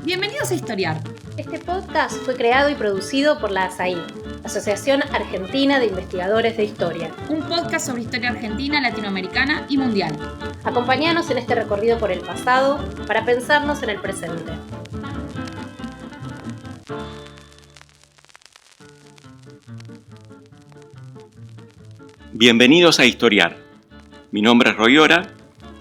Bienvenidos a Historiar. Este podcast fue creado y producido por la ASAI, Asociación Argentina de Investigadores de Historia. Un podcast sobre historia argentina, latinoamericana y mundial. Acompáñanos en este recorrido por el pasado para pensarnos en el presente. Bienvenidos a Historiar. Mi nombre es Roy Ora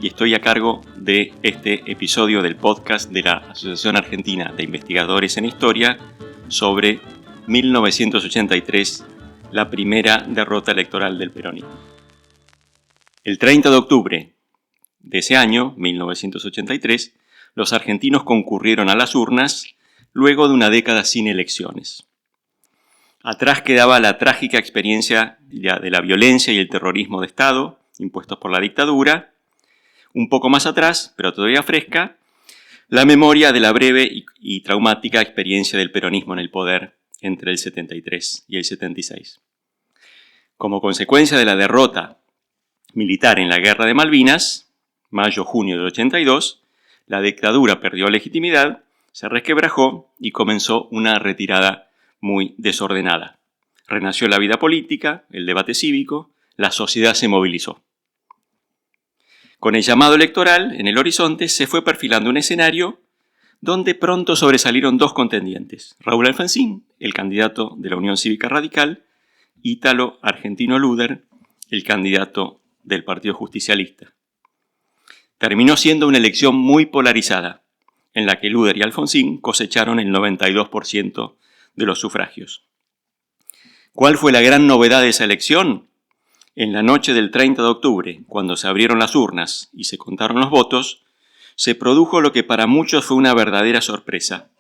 y estoy a cargo de este episodio del podcast de la Asociación Argentina de Investigadores en Historia sobre 1983, la primera derrota electoral del peronismo. El 30 de octubre de ese año, 1983, los argentinos concurrieron a las urnas luego de una década sin elecciones. Atrás quedaba la trágica experiencia de la violencia y el terrorismo de Estado impuestos por la dictadura. Un poco más atrás, pero todavía fresca, la memoria de la breve y traumática experiencia del peronismo en el poder entre el 73 y el 76. Como consecuencia de la derrota militar en la Guerra de Malvinas, mayo-junio del 82, la dictadura perdió legitimidad, se resquebrajó y comenzó una retirada muy desordenada. Renació la vida política, el debate cívico, la sociedad se movilizó. Con el llamado electoral en el horizonte se fue perfilando un escenario donde pronto sobresalieron dos contendientes: Raúl Alfonsín, el candidato de la Unión Cívica Radical, Ítalo Argentino Luder, el candidato del Partido Justicialista. Terminó siendo una elección muy polarizada, en la que Luder y Alfonsín cosecharon el 92% de los sufragios. ¿Cuál fue la gran novedad de esa elección? En la noche del 30 de octubre, cuando se abrieron las urnas y se contaron los votos, se produjo lo que para muchos fue una verdadera sorpresa.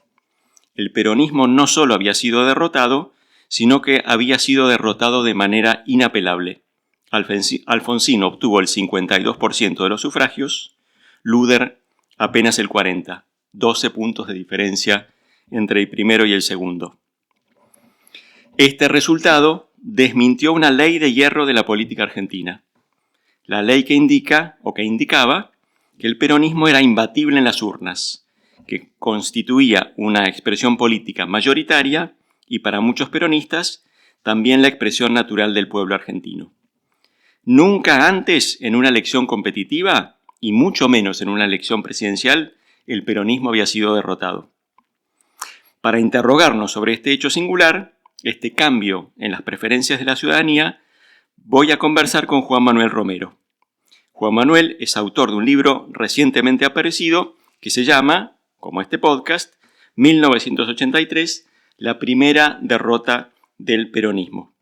El peronismo no solo había sido derrotado, sino que había sido derrotado de manera inapelable. Alfonsín obtuvo el 52% de los sufragios, Luder apenas el 40%, 12 puntos de diferencia entre el primero y el segundo. Este resultado desmintió una ley de hierro de la política argentina. La ley que indicaba que el peronismo era imbatible en las urnas, que constituía una expresión política mayoritaria y para muchos peronistas también la expresión natural del pueblo argentino. Nunca antes en una elección competitiva, y mucho menos en una elección presidencial, el peronismo había sido derrotado. Para interrogarnos sobre este hecho singular, este cambio en las preferencias de la ciudadanía, voy a conversar con Juan Manuel Romero. Juan Manuel es autor de un libro recientemente aparecido que se llama, como este podcast, 1983, la primera derrota del peronismo.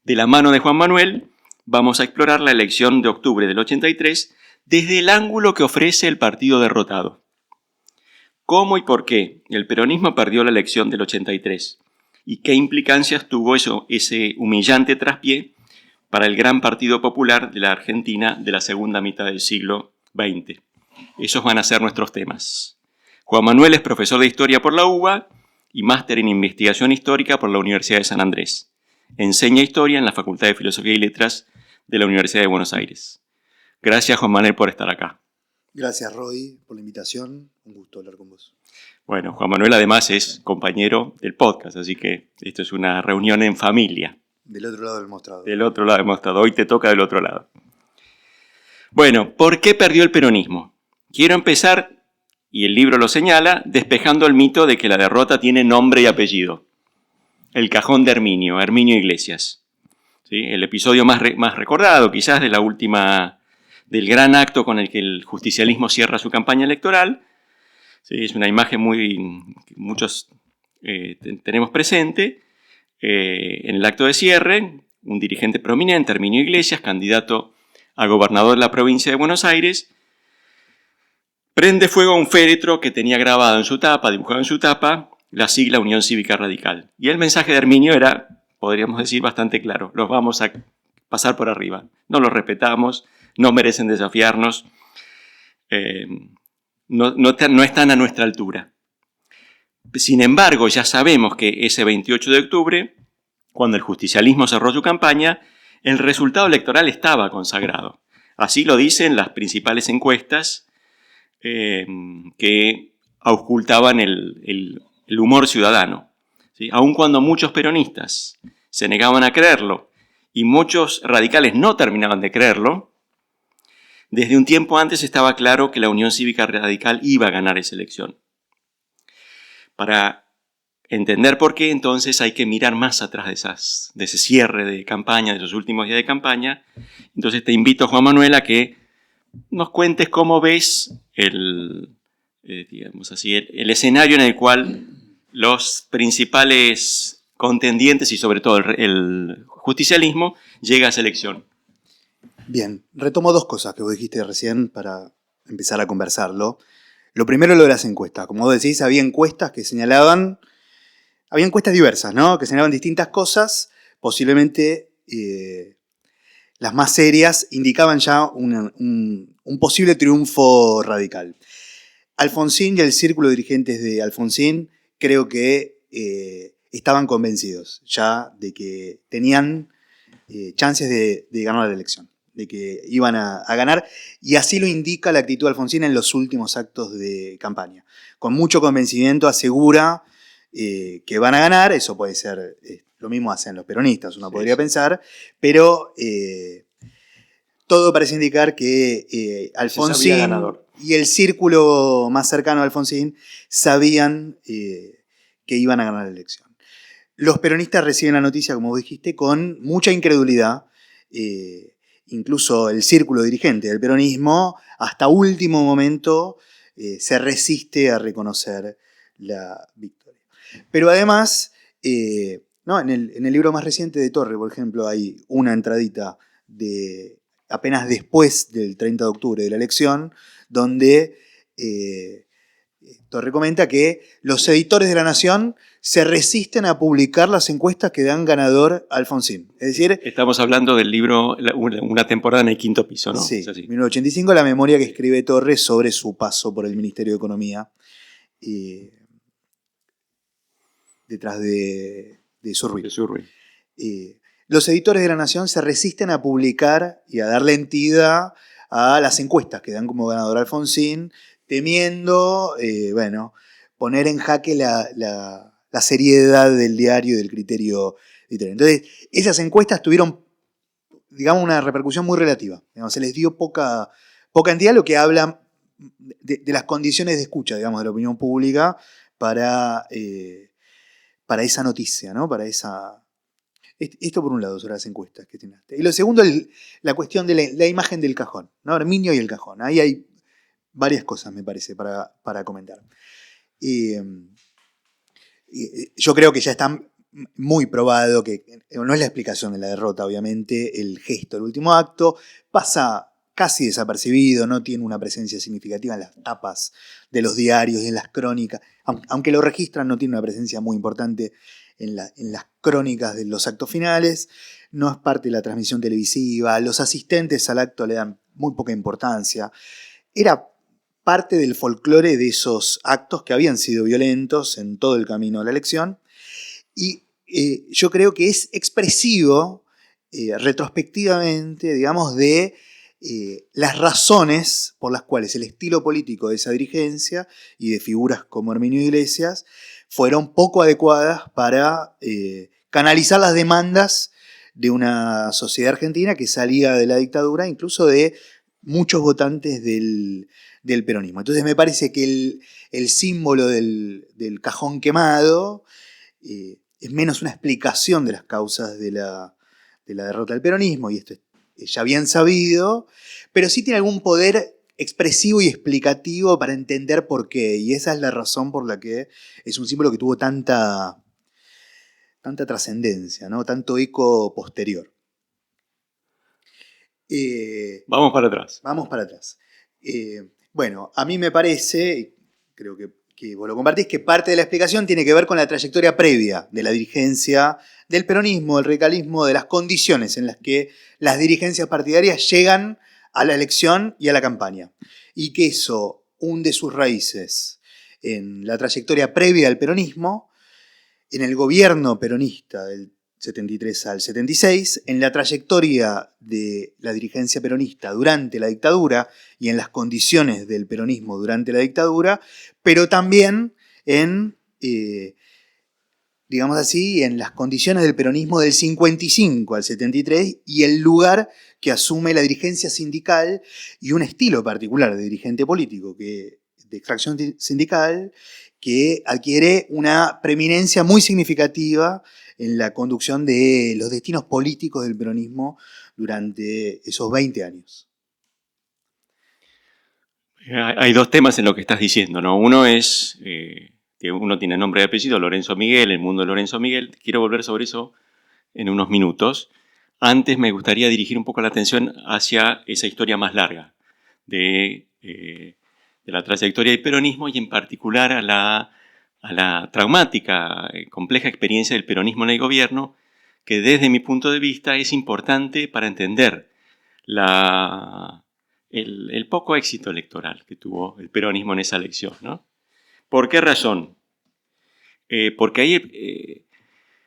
De la mano de Juan Manuel vamos a explorar la elección de octubre del 83 desde el ángulo que ofrece el partido derrotado. ¿Cómo y por qué el peronismo perdió la elección del 83? ¿Y qué implicancias tuvo ese humillante traspié para el gran Partido Popular de la Argentina de la segunda mitad del siglo XX? Esos van a ser nuestros temas. Juan Manuel es profesor de Historia por la UBA y máster en Investigación Histórica por la Universidad de San Andrés. Enseña Historia en la Facultad de Filosofía y Letras de la Universidad de Buenos Aires. Gracias, Juan Manuel, por estar acá. Gracias, Roy, por la invitación. Un gusto hablar con vos. Bueno, Juan Manuel además es compañero del podcast, así que esto es una reunión en familia. Del otro lado del mostrador. Del otro lado del mostrador. Hoy te toca del otro lado. Bueno, ¿por qué perdió el peronismo? Quiero empezar, y el libro lo señala, despejando el mito de que la derrota tiene nombre y apellido. El cajón de Herminio Iglesias. ¿Sí? El episodio más recordado, quizás, del gran acto con el que el justicialismo cierra su campaña electoral. Sí, es una imagen que muchos tenemos presente. En el acto de cierre, un dirigente prominente, Herminio Iglesias, candidato a gobernador de la provincia de Buenos Aires, prende fuego a un féretro que tenía dibujado en su tapa, la sigla Unión Cívica Radical. Y el mensaje de Herminio era, podríamos decir, bastante claro: los vamos a pasar por arriba, no los respetamos, no merecen desafiarnos, no están a nuestra altura. Sin embargo, ya sabemos que ese 28 de octubre, cuando el justicialismo cerró su campaña, el resultado electoral estaba consagrado. Así lo dicen las principales encuestas que auscultaban el humor ciudadano, ¿sí? Aun cuando muchos peronistas se negaban a creerlo y muchos radicales no terminaban de creerlo, desde un tiempo antes estaba claro que la Unión Cívica Radical iba a ganar esa elección. Para entender por qué, entonces hay que mirar más atrás de ese cierre de campaña, de esos últimos días de campaña. Entonces te invito, Juan Manuel, a que nos cuentes cómo ves digamos así, el escenario en el cual los principales contendientes y sobre todo el justicialismo llega a esa elección. Bien, retomo dos cosas que vos dijiste recién para empezar a conversarlo. Lo primero, lo de las encuestas. Como vos decís, había encuestas que señalaban, había encuestas diversas, ¿no? Que señalaban distintas cosas, posiblemente las más serias indicaban ya un posible triunfo radical. Alfonsín y el círculo de dirigentes de Alfonsín creo que estaban convencidos ya de que tenían chances de ganar la elección, de que iban a ganar, y así lo indica la actitud de Alfonsín en los últimos actos de campaña. Con mucho convencimiento asegura que van a ganar. Eso puede ser, lo mismo hacen los peronistas, uno podría pensar, pero todo parece indicar que Alfonsín y el círculo más cercano a Alfonsín sabían que iban a ganar la elección. Los peronistas reciben la noticia, como vos dijiste, con mucha incredulidad. Incluso el círculo dirigente del peronismo, hasta último momento, se resiste a reconocer la victoria. Pero además, ¿no? en el libro más reciente de Torre, por ejemplo, hay una entradita de apenas después del 30 de octubre de la elección, donde Torre comenta que los editores de La Nación se resisten a publicar las encuestas que dan ganador a Alfonsín. Es decir, estamos hablando del libro Una temporada en el quinto piso, ¿no? Sí, 1985, la memoria que escribe Torres sobre su paso por el Ministerio de Economía detrás de Zurruy. Los editores de La Nación se resisten a publicar y a darle entidad a las encuestas que dan como ganador a Alfonsín, temiendo poner en jaque la seriedad del diario y del criterio editorial. Entonces, esas encuestas tuvieron, digamos, una repercusión muy relativa. Digamos, se les dio poca entidad, lo que habla de las condiciones de escucha, digamos, de la opinión pública para esa noticia, ¿no? Para esa... Esto por un lado sobre las encuestas que tienes. Y lo segundo, la cuestión de la imagen del cajón, ¿no? Herminio y el cajón. Ahí hay varias cosas, me parece, para comentar. Yo creo que ya está muy probado que no es la explicación de la derrota, obviamente, el gesto del último acto pasa casi desapercibido, no tiene una presencia significativa en las tapas de los diarios y en las crónicas, aunque lo registran, no tiene una presencia muy importante en las crónicas de los actos finales, no es parte de la transmisión televisiva, los asistentes al acto le dan muy poca importancia. Era parte del folclore de esos actos que habían sido violentos en todo el camino de la elección, y yo creo que es expresivo retrospectivamente, digamos, de las razones por las cuales el estilo político de esa dirigencia y de figuras como Herminio Iglesias fueron poco adecuadas para canalizar las demandas de una sociedad argentina que salía de la dictadura, incluso de muchos votantes del peronismo. Entonces me parece que el símbolo del cajón quemado es menos una explicación de las causas de la derrota del peronismo, y esto es ya bien sabido, pero sí tiene algún poder expresivo y explicativo para entender por qué, y esa es la razón por la que es un símbolo que tuvo tanta trascendencia, ¿no? Tanto eco posterior. Vamos para atrás. Vamos para atrás. Bueno, a mí me parece, creo que vos lo compartís, que parte de la explicación tiene que ver con la trayectoria previa de la dirigencia del peronismo, del radicalismo, de las condiciones en las que las dirigencias partidarias llegan a la elección y a la campaña. Y que eso hunde sus raíces en la trayectoria previa al peronismo, en el gobierno peronista del 73 al 76, en la trayectoria de la dirigencia peronista durante la dictadura y en las condiciones del peronismo durante la dictadura, pero también en, digamos así, en las condiciones del peronismo del 55 al 73 y el lugar que asume la dirigencia sindical y un estilo particular de dirigente político de extracción sindical que adquiere una preeminencia muy significativa en la conducción de los destinos políticos del peronismo durante esos 20 años. Hay dos temas en lo que estás diciendo, ¿no? Uno es que uno tiene nombre y apellido, Lorenzo Miguel, el mundo de Lorenzo Miguel. Quiero volver sobre eso en unos minutos. Antes me gustaría dirigir un poco la atención hacia esa historia más larga de la trayectoria del peronismo y en particular a la traumática, compleja experiencia del peronismo en el gobierno, que desde mi punto de vista es importante para entender el poco éxito electoral que tuvo el peronismo en esa elección, ¿no? ¿Por qué razón? Porque ahí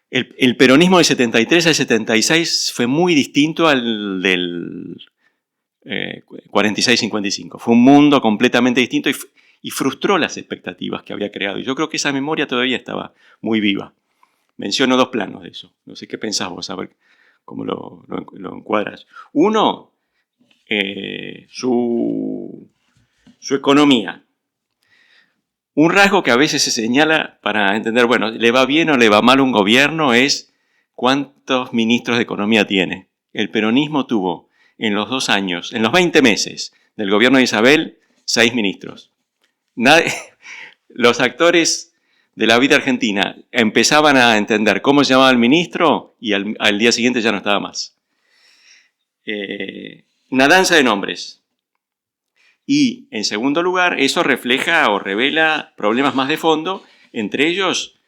el peronismo del 73 al 76 fue muy distinto al del 46-55. Fue un mundo completamente distinto y frustró las expectativas que había creado. Y yo creo que esa memoria todavía estaba muy viva. Menciono dos planos de eso. No sé qué pensás vos, a ver cómo lo encuadras. Uno, su economía. Un rasgo que a veces se señala para entender, bueno, le va bien o le va mal un gobierno es cuántos ministros de economía tiene. El peronismo tuvo en los 2 años, en los 20 meses del gobierno de Isabel, 6 ministros. Los actores de la vida argentina empezaban a entender cómo se llamaba el ministro y al día siguiente ya no estaba más. Una danza de nombres. Y, en segundo lugar, eso refleja o revela problemas más de fondo, entre ellos,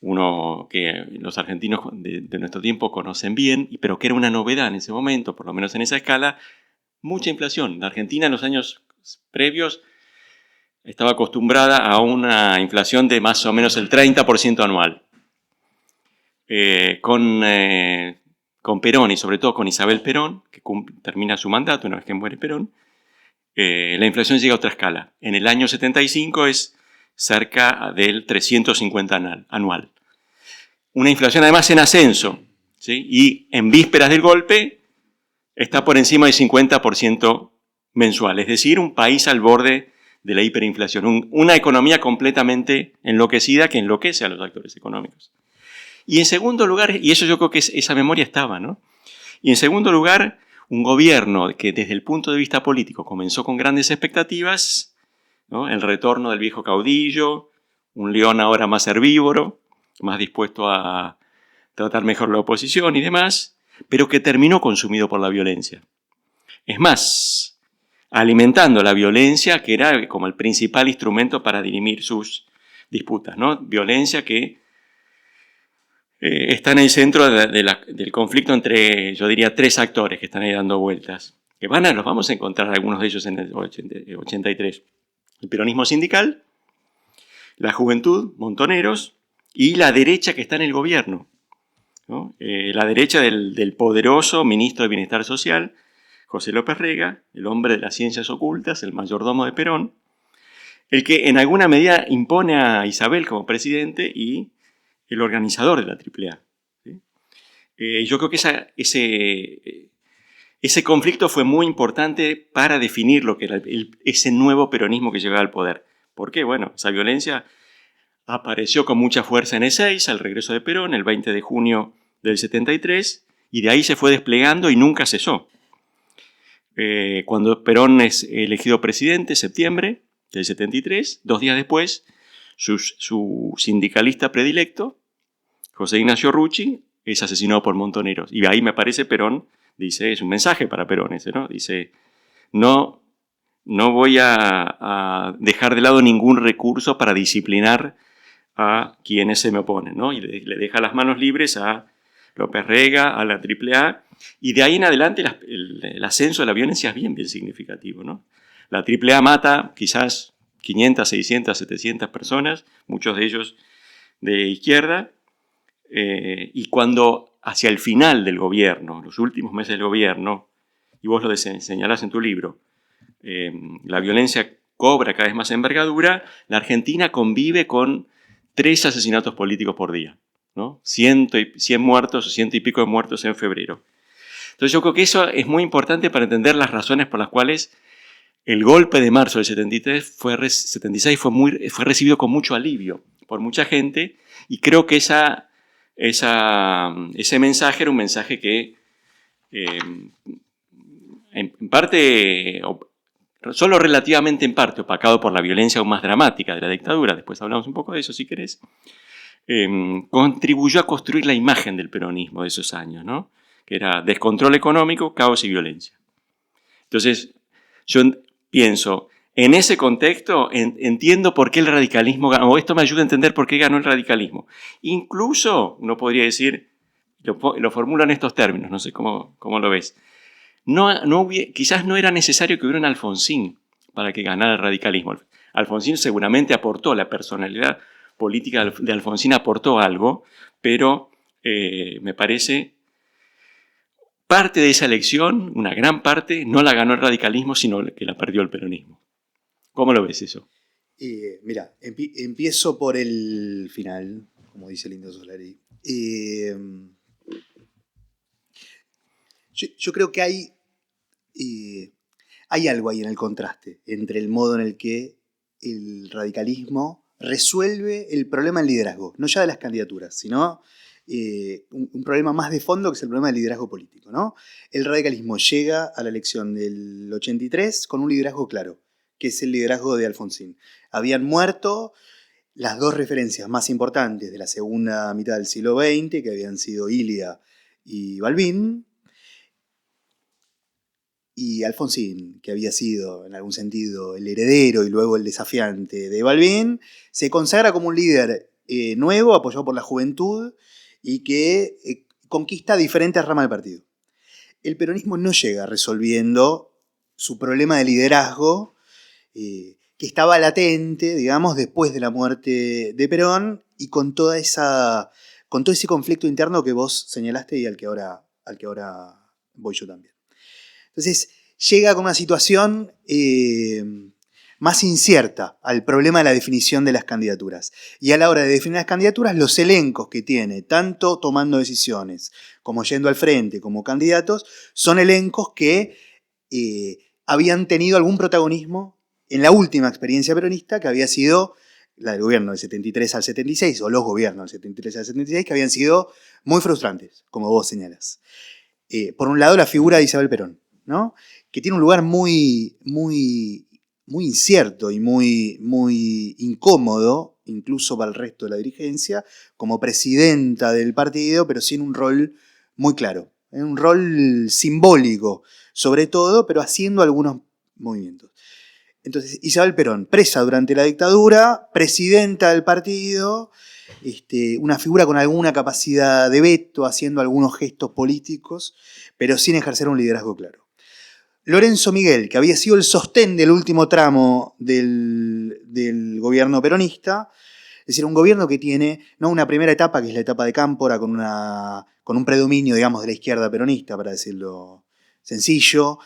uno que los argentinos de nuestro tiempo conocen bien, pero que era una novedad en ese momento, por lo menos en esa escala, mucha inflación. La Argentina en los años previos estaba acostumbrada a una inflación de más o menos el 30% anual. Con Perón y sobre todo con Isabel Perón, que termina su mandato una vez que muere Perón, la inflación llega a otra escala. En el año 75 es cerca del 350 anual. Una inflación además en ascenso, ¿sí? Y en vísperas del golpe está por encima del 50% mensual. Es decir, un país al borde de la hiperinflación. Una economía completamente enloquecida que enloquece a los actores económicos. Y en segundo lugar, y eso yo creo que esa memoria estaba, ¿no? Y en segundo lugar, un gobierno que desde el punto de vista político comenzó con grandes expectativas, ¿no? El retorno del viejo caudillo, un León ahora más herbívoro, más dispuesto a tratar mejor la oposición y demás, pero que terminó consumido por la violencia. Es más, alimentando la violencia, que era como el principal instrumento para dirimir sus disputas, ¿no? Violencia que está en el centro del conflicto entre, yo diría, 3 actores que están ahí dando vueltas. Que los vamos a encontrar algunos de ellos en el 83. El peronismo sindical, la juventud, Montoneros, y la derecha que está en el gobierno, ¿no? La derecha del poderoso ministro de Bienestar Social, José López Rega, el hombre de las ciencias ocultas, el mayordomo de Perón, el que en alguna medida impone a Isabel como presidente y el organizador de la AAA. ¿Sí? Yo creo que ese conflicto fue muy importante para definir lo que era ese nuevo peronismo que llegaba al poder. ¿Por qué? Bueno, esa violencia apareció con mucha fuerza en Ezeiza, al regreso de Perón, el 20 de junio del 73, y de ahí se fue desplegando y nunca cesó. Cuando Perón es elegido presidente, septiembre del 73, 2 días después, su sindicalista predilecto, José Ignacio Rucci, es asesinado por Montoneros. Y ahí me parece Perón, dice, es un mensaje para Perón ese, ¿no? Dice, no voy a dejar de lado ningún recurso para disciplinar a quienes se me oponen, ¿no? Y le deja las manos libres a López Rega, a la AAA, y de ahí en adelante el ascenso de la violencia es bien significativo, ¿no? La AAA mata quizás 500, 600, 700 personas, muchos de ellos de izquierda. Y cuando hacia el final del gobierno, los últimos meses del gobierno, y vos lo señalás en tu libro, la violencia cobra cada vez más envergadura, la Argentina convive con 3 asesinatos políticos por día, ¿no? 100 muertos o 100 y pico de muertos en febrero. Entonces yo creo que eso es muy importante para entender las razones por las cuales el golpe de marzo del 76 fue recibido con mucho alivio por mucha gente, y creo que ese mensaje era un mensaje que en parte, solo relativamente en parte, opacado por la violencia aún más dramática de la dictadura, después hablamos un poco de eso si querés, contribuyó a construir la imagen del peronismo de esos años, ¿no? Que era descontrol económico, caos y violencia. Entonces, yo pienso, en ese contexto entiendo por qué el radicalismo ganó, o esto me ayuda a entender por qué ganó el radicalismo. Incluso, uno podría decir, lo formulo en estos términos, no sé cómo lo ves, quizás no era necesario que hubiera un Alfonsín para que ganara el radicalismo. Alfonsín seguramente aportó, la personalidad política de Alfonsín aportó algo, pero me parece parte de esa elección, una gran parte, no la ganó el radicalismo, sino que la perdió el peronismo. ¿Cómo lo ves eso? Mira, empiezo por el final, como dice el Indio Solari. Yo creo que hay algo ahí en el contraste entre el modo en el que el radicalismo resuelve el problema del liderazgo, no ya de las candidaturas, sino un problema más de fondo, que es el problema del liderazgo político, ¿no? El radicalismo llega a la elección del 83 con un liderazgo claro, que es el liderazgo de Alfonsín. Habían muerto las 2 referencias más importantes de la segunda mitad del siglo XX, que habían sido Ilia y Balbín, y Alfonsín, que había sido en algún sentido el heredero y luego el desafiante de Balbín, se consagra como un líder nuevo, apoyado por la juventud, y que conquista diferentes ramas del partido. El peronismo no llega resolviendo su problema de liderazgo, que estaba latente, digamos, después de la muerte de Perón, y con todo ese conflicto interno que vos señalaste y al que ahora voy yo también. Entonces, llega con una situación más incierta al problema de la definición de las candidaturas. Y a la hora de definir las candidaturas, los elencos que tiene, tanto tomando decisiones como yendo al frente como candidatos, son elencos que habían tenido algún protagonismo en la última experiencia peronista, que había sido la del gobierno del 73 al 76, o los gobiernos del 73 al 76, que habían sido muy frustrantes, como vos señalas. Por un lado, la figura de Isabel Perón, ¿no? Que tiene un lugar muy incierto y muy incómodo, incluso para el resto de la dirigencia, como presidenta del partido, pero sin un rol muy claro, un rol simbólico, sobre todo, pero haciendo algunos movimientos. Entonces, Isabel Perón, presa durante la dictadura, presidenta del partido, una figura con alguna capacidad de veto, haciendo algunos gestos políticos, pero sin ejercer un liderazgo claro. Lorenzo Miguel, que había sido el sostén del último tramo del gobierno peronista, es decir, un gobierno que tiene, ¿no?, una primera etapa, que es la etapa de Cámpora, con un predominio, digamos, de la izquierda peronista, para decirlo sencillo.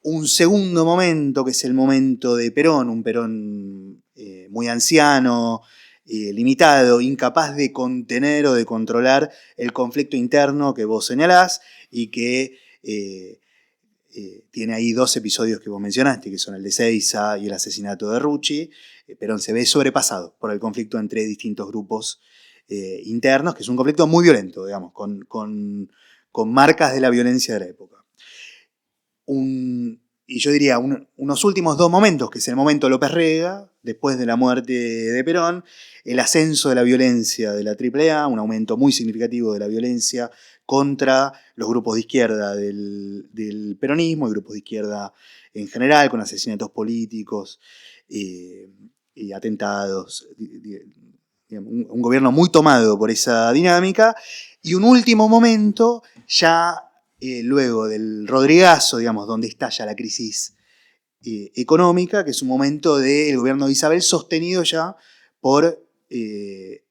Un segundo momento, que es el momento de Perón, un Perón muy anciano, limitado, incapaz de contener o de controlar el conflicto interno que vos señalás, y que tiene ahí 2 episodios que vos mencionaste, que son el de Seiza y el asesinato de Rucci. Perón se ve sobrepasado por el conflicto entre distintos grupos internos, que es un conflicto muy violento, digamos, con marcas de la violencia de la época. Y yo diría unos últimos 2 momentos, que es el momento López Rega, después de la muerte de Perón, el ascenso de la violencia de la AAA, un aumento muy significativo de la violencia contra los grupos de izquierda del peronismo y grupos de izquierda en general, con asesinatos políticos y atentados. Un gobierno muy tomado por esa dinámica. Y un último momento, ya luego del Rodrigazo, digamos, donde estalla la crisis económica, que es un momento del gobierno de Isabel, sostenido ya por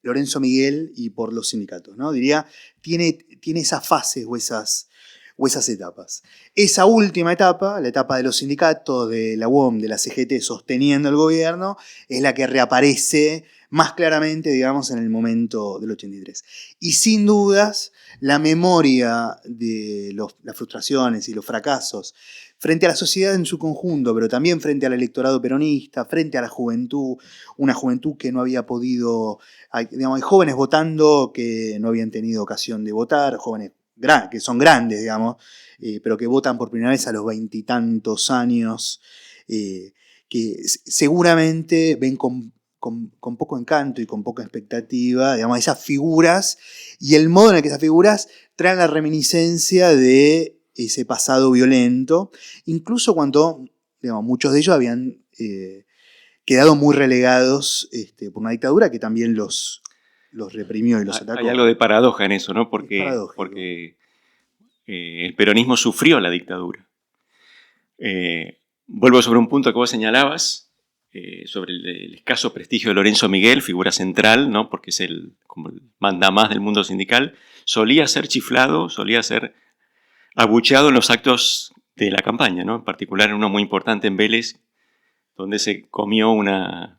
Lorenzo Miguel y por los sindicatos, ¿no? Diría, tiene esas fases o esas etapas. Esa última etapa, la etapa de los sindicatos, de la UOM, de la CGT sosteniendo el gobierno, es la que reaparece más claramente, digamos, en el momento del 83. Y sin dudas, la memoria de las frustraciones y los fracasos frente a la sociedad en su conjunto, pero también frente al electorado peronista, frente a la juventud, una juventud que no había podido, digamos, hay jóvenes votando que no habían tenido ocasión de votar, jóvenes que son grandes, digamos, pero que votan por primera vez a los 20 y tantos años, que seguramente ven con poco encanto y con poca expectativa, digamos, esas figuras y el modo en el que esas figuras traen la reminiscencia de ese pasado violento, incluso cuando, digamos, muchos de ellos habían quedado muy relegados por una dictadura que también los reprimió y los atacó. Hay algo de paradoja en eso, ¿no? Porque el peronismo sufrió la dictadura. Vuelvo sobre un punto que vos señalabas, sobre el escaso prestigio de Lorenzo Miguel, figura central, ¿no? Porque es como el mandamás del mundo sindical. Solía ser chiflado, solía ser abucheado en los actos de la campaña, ¿no? En particular en uno muy importante en Vélez, donde se comió una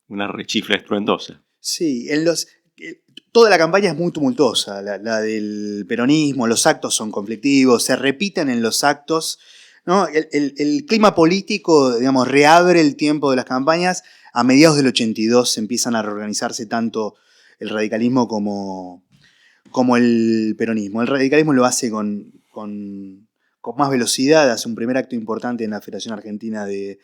rechifla estruendosa. Sí, toda la campaña es muy tumultuosa, la del peronismo, los actos son conflictivos, se repiten en los actos, ¿no? El clima político, digamos, reabre el tiempo de las campañas. A mediados del 82 empiezan a reorganizarse tanto el radicalismo como el peronismo. El radicalismo lo hace con más velocidad, hace un primer acto importante en la Federación Argentina de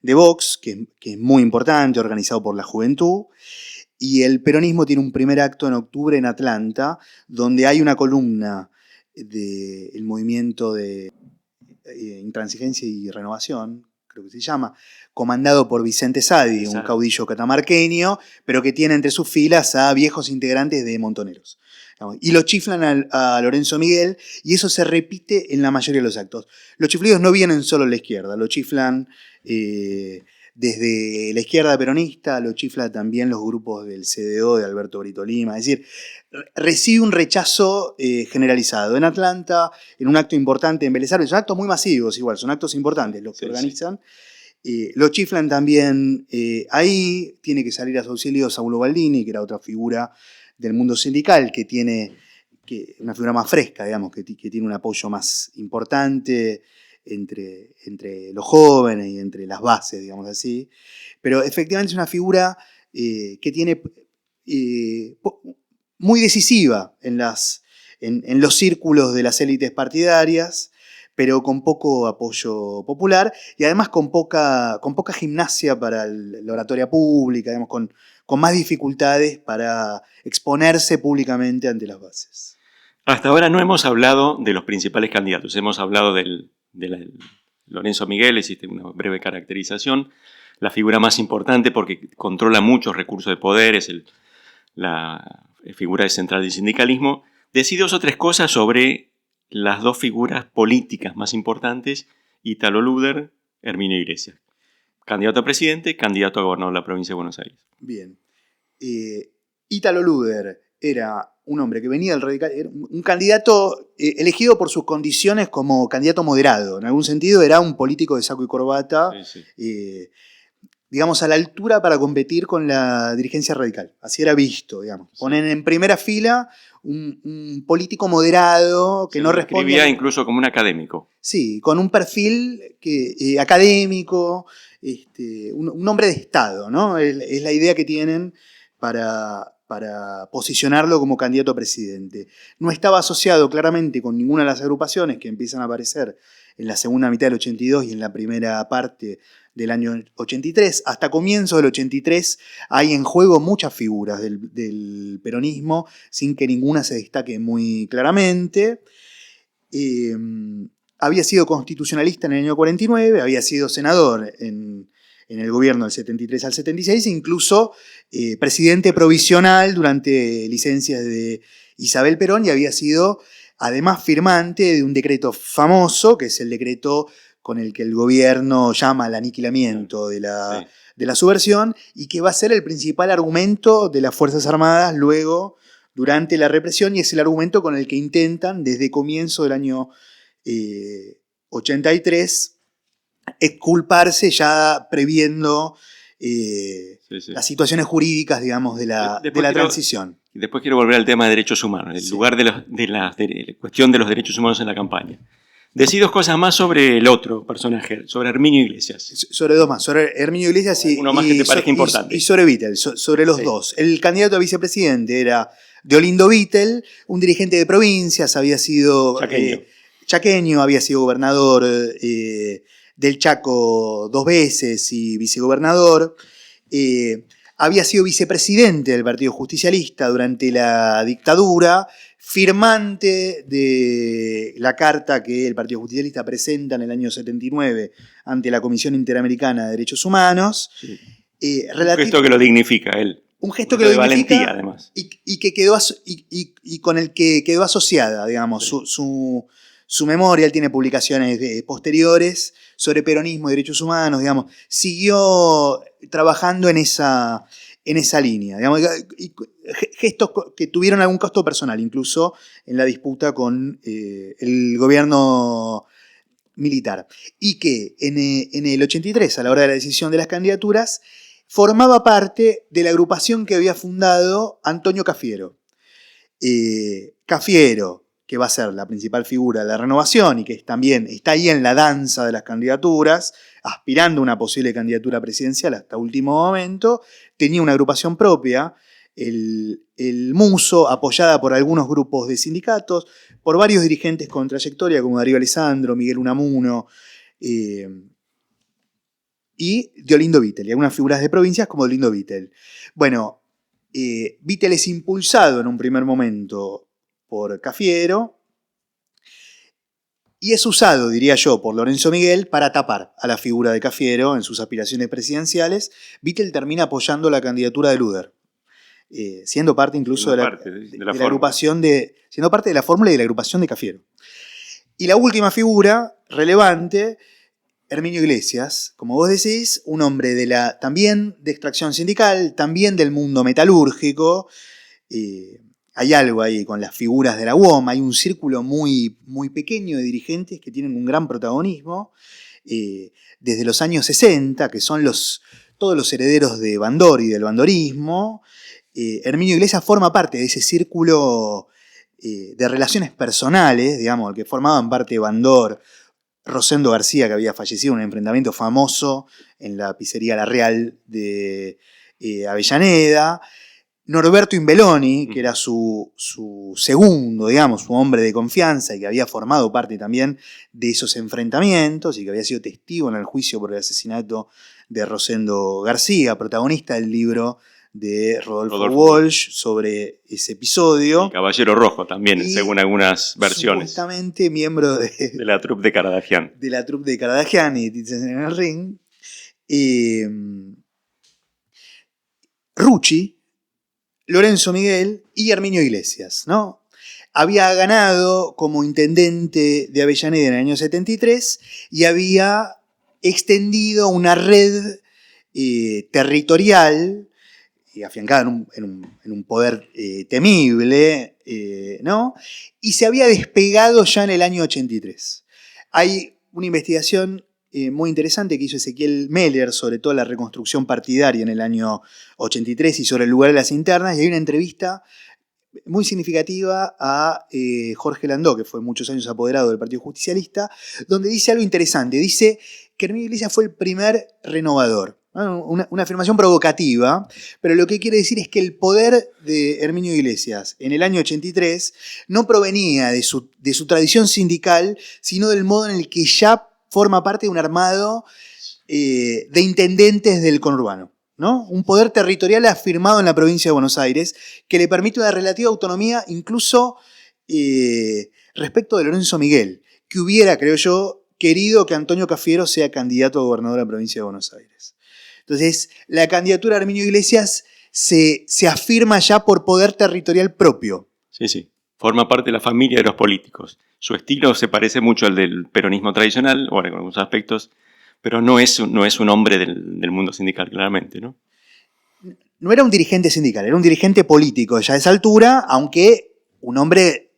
Vox, que es muy importante, organizado por la juventud. Y el peronismo tiene un primer acto en octubre en Atlanta, donde hay una columna del movimiento de Intransigencia y Renovación, creo que se llama, comandado por Vicente Sadi, un caudillo catamarqueño, pero que tiene entre sus filas a viejos integrantes de Montoneros. Y lo chiflan a Lorenzo Miguel, y eso se repite en la mayoría de los actos. Los chiflidos no vienen solo de la izquierda, lo chiflan desde la izquierda peronista, lo chiflan también los grupos del CDO de Alberto Brito Lima. Es decir, recibe un rechazo generalizado. En Atlanta, en un acto importante en Vélez Sarsfield, son actos muy masivos igual, son actos importantes los que organizan. Lo chiflan también ahí, tiene que salir a su auxilio Saulo Baldini, que era otra figura del mundo sindical, que tiene una figura más fresca, digamos, que tiene un apoyo más importante entre los jóvenes y entre las bases, digamos así. Pero efectivamente es una figura que tiene muy decisiva en los círculos de las élites partidarias, pero con poco apoyo popular y además con poca gimnasia para la oratoria pública, digamos, con más dificultades para exponerse públicamente ante las bases. Hasta ahora no hemos hablado de los principales candidatos. Hemos hablado de Lorenzo Miguel, hiciste una breve caracterización. La figura más importante porque controla muchos recursos de poder, es la figura central del sindicalismo. Decí 2 o 3 cosas sobre las 2 figuras políticas más importantes, Ítalo Luder, Herminio Iglesias. Candidato a presidente, candidato a gobernador de la provincia de Buenos Aires. Bien. Ítalo Luder era un hombre que venía del radical, era un candidato elegido por sus condiciones como candidato moderado. En algún sentido era un político de saco y corbata, digamos, a la altura para competir con la dirigencia radical. Así era visto, digamos. Ponen en primera fila un político moderado que no responde. Escribía incluso como un académico. Sí, con un perfil académico, un hombre de Estado, ¿no? Es la idea que tienen para posicionarlo como candidato a presidente. No estaba asociado claramente con ninguna de las agrupaciones que empiezan a aparecer en la segunda mitad del 82 y en la primera parte del año 83. Hasta comienzos del 83 hay en juego muchas figuras del peronismo, sin que ninguna se destaque muy claramente. Había sido constitucionalista en el año 49, había sido senador en el gobierno del 73 al 76, incluso presidente provisional durante licencias de Isabel Perón, y había sido además firmante de un decreto famoso, que es el decreto con el que el gobierno llama al aniquilamiento de la subversión y que va a ser el principal argumento de las Fuerzas Armadas luego, durante la represión, y es el argumento con el que intentan desde comienzo del año 83 exculparse, ya previendo las situaciones jurídicas, digamos, de la transición. Después quiero volver al tema de derechos humanos, el lugar de la cuestión de los derechos humanos en la campaña. Decí dos cosas más sobre el otro personaje, sobre Herminio Iglesias. Sobre dos más, sobre Herminio Iglesias uno más que te parezca importante. Y sobre Vittel, sobre los dos. El candidato a vicepresidente era Deolindo Vittel, un dirigente de provincias, había sido chaqueño, había sido gobernador del Chaco 2 veces y vicegobernador. Había sido vicepresidente del Partido Justicialista durante la dictadura, firmante de la carta que el Partido Justicialista presenta en el año 79 ante la Comisión Interamericana de Derechos Humanos. Sí. Un gesto que lo dignifica él. Un gesto que lo dignifica, valentía, además. Y con el que quedó asociada, digamos, sí. Su memoria. Él tiene publicaciones posteriores sobre peronismo y derechos humanos, digamos. Siguió trabajando en esa línea, digamos, y gestos que tuvieron algún costo personal, incluso en la disputa con el gobierno militar. Y que en el 83, a la hora de la decisión de las candidaturas, formaba parte de la agrupación que había fundado Antonio Cafiero. Cafiero, que va a ser la principal figura de la renovación y que también está ahí en la danza de las candidaturas, aspirando a una posible candidatura presidencial hasta último momento, tenía una agrupación propia, el Muso, apoyada por algunos grupos de sindicatos, por varios dirigentes con trayectoria como Darío Alessandro, Miguel Unamuno y Deolindo Vittel, y algunas figuras de provincias como Deolindo Vittel. Bueno, Vittel es impulsado en un primer momento por Cafiero, y es usado, diría yo, por Lorenzo Miguel para tapar a la figura de Cafiero en sus aspiraciones presidenciales. Vittel termina apoyando la candidatura de Luder, siendo parte incluso de la agrupación siendo parte de la fórmula y de la agrupación de Cafiero. Y la última figura relevante, Herminio Iglesias, como vos decís, un hombre también de extracción sindical, también del mundo metalúrgico. Hay algo ahí con las figuras de la UOM, hay un círculo muy, muy pequeño de dirigentes que tienen un gran protagonismo, desde los años 60, que son todos los herederos de Bandor y del bandorismo. Herminio Iglesias forma parte de ese círculo de relaciones personales, digamos, el que formaban parte de Bandor, Rosendo García, que había fallecido en un enfrentamiento famoso en la pizzería La Real de Avellaneda, Norberto Imbeloni, que era su segundo, digamos, su hombre de confianza y que había formado parte también de esos enfrentamientos y que había sido testigo en el juicio por el asesinato de Rosendo García, protagonista del libro de Rodolfo Walsh sobre ese episodio. El Caballero Rojo también, según algunas versiones. Supuestamente miembro de la troupe de Caradagian. De la troupe de Caradagian y Titsen en el Ring. Rucci, Lorenzo Miguel y Herminio Iglesias, ¿no? Había ganado como intendente de Avellaneda en el año 73 y había extendido una red territorial afiancada en un poder temible, ¿no? Y se había despegado ya en el año 83. Hay una investigación muy interesante que hizo Ezequiel Meller sobre toda la reconstrucción partidaria en el año 83 y sobre el lugar de las internas, y hay una entrevista muy significativa a Jorge Landó, que fue muchos años apoderado del Partido Justicialista, donde dice algo interesante. Dice que Herminio Iglesias fue el primer renovador. Una afirmación provocativa, pero lo que quiere decir es que el poder de Herminio Iglesias en el año 83 no provenía de su tradición sindical, sino del modo en el que ya forma parte de un armado de intendentes del conurbano, ¿no? Un poder territorial afirmado en la provincia de Buenos Aires que le permite una relativa autonomía incluso respecto de Lorenzo Miguel, que hubiera, creo yo, querido que Antonio Cafiero sea candidato a gobernador de la provincia de Buenos Aires. Entonces, la candidatura de Herminio Iglesias se afirma ya por poder territorial propio. Sí, sí. forma parte de la familia de los políticos. Su estilo se parece mucho al del peronismo tradicional, bueno, en algunos aspectos, pero no es un hombre del mundo sindical, claramente, ¿no? No era un dirigente sindical, era un dirigente político ya a esa altura, aunque un hombre,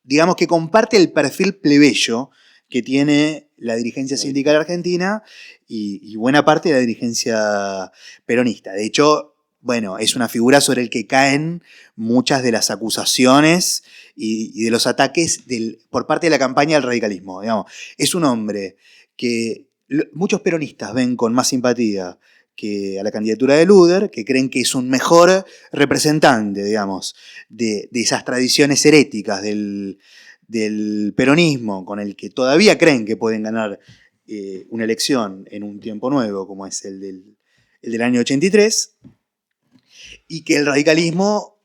digamos, que comparte el perfil plebeyo que tiene la dirigencia sindical argentina y buena parte de la dirigencia peronista. De hecho, bueno, es una figura sobre el que caen muchas de las acusaciones y de los ataques por parte de la campaña del radicalismo. Digamos. Es un hombre que muchos peronistas ven con más simpatía que a la candidatura de Luder, que creen que es un mejor representante, digamos, de esas tradiciones heréticas del peronismo, con el que todavía creen que pueden ganar una elección en un tiempo nuevo, como es el del año 83, y que el radicalismo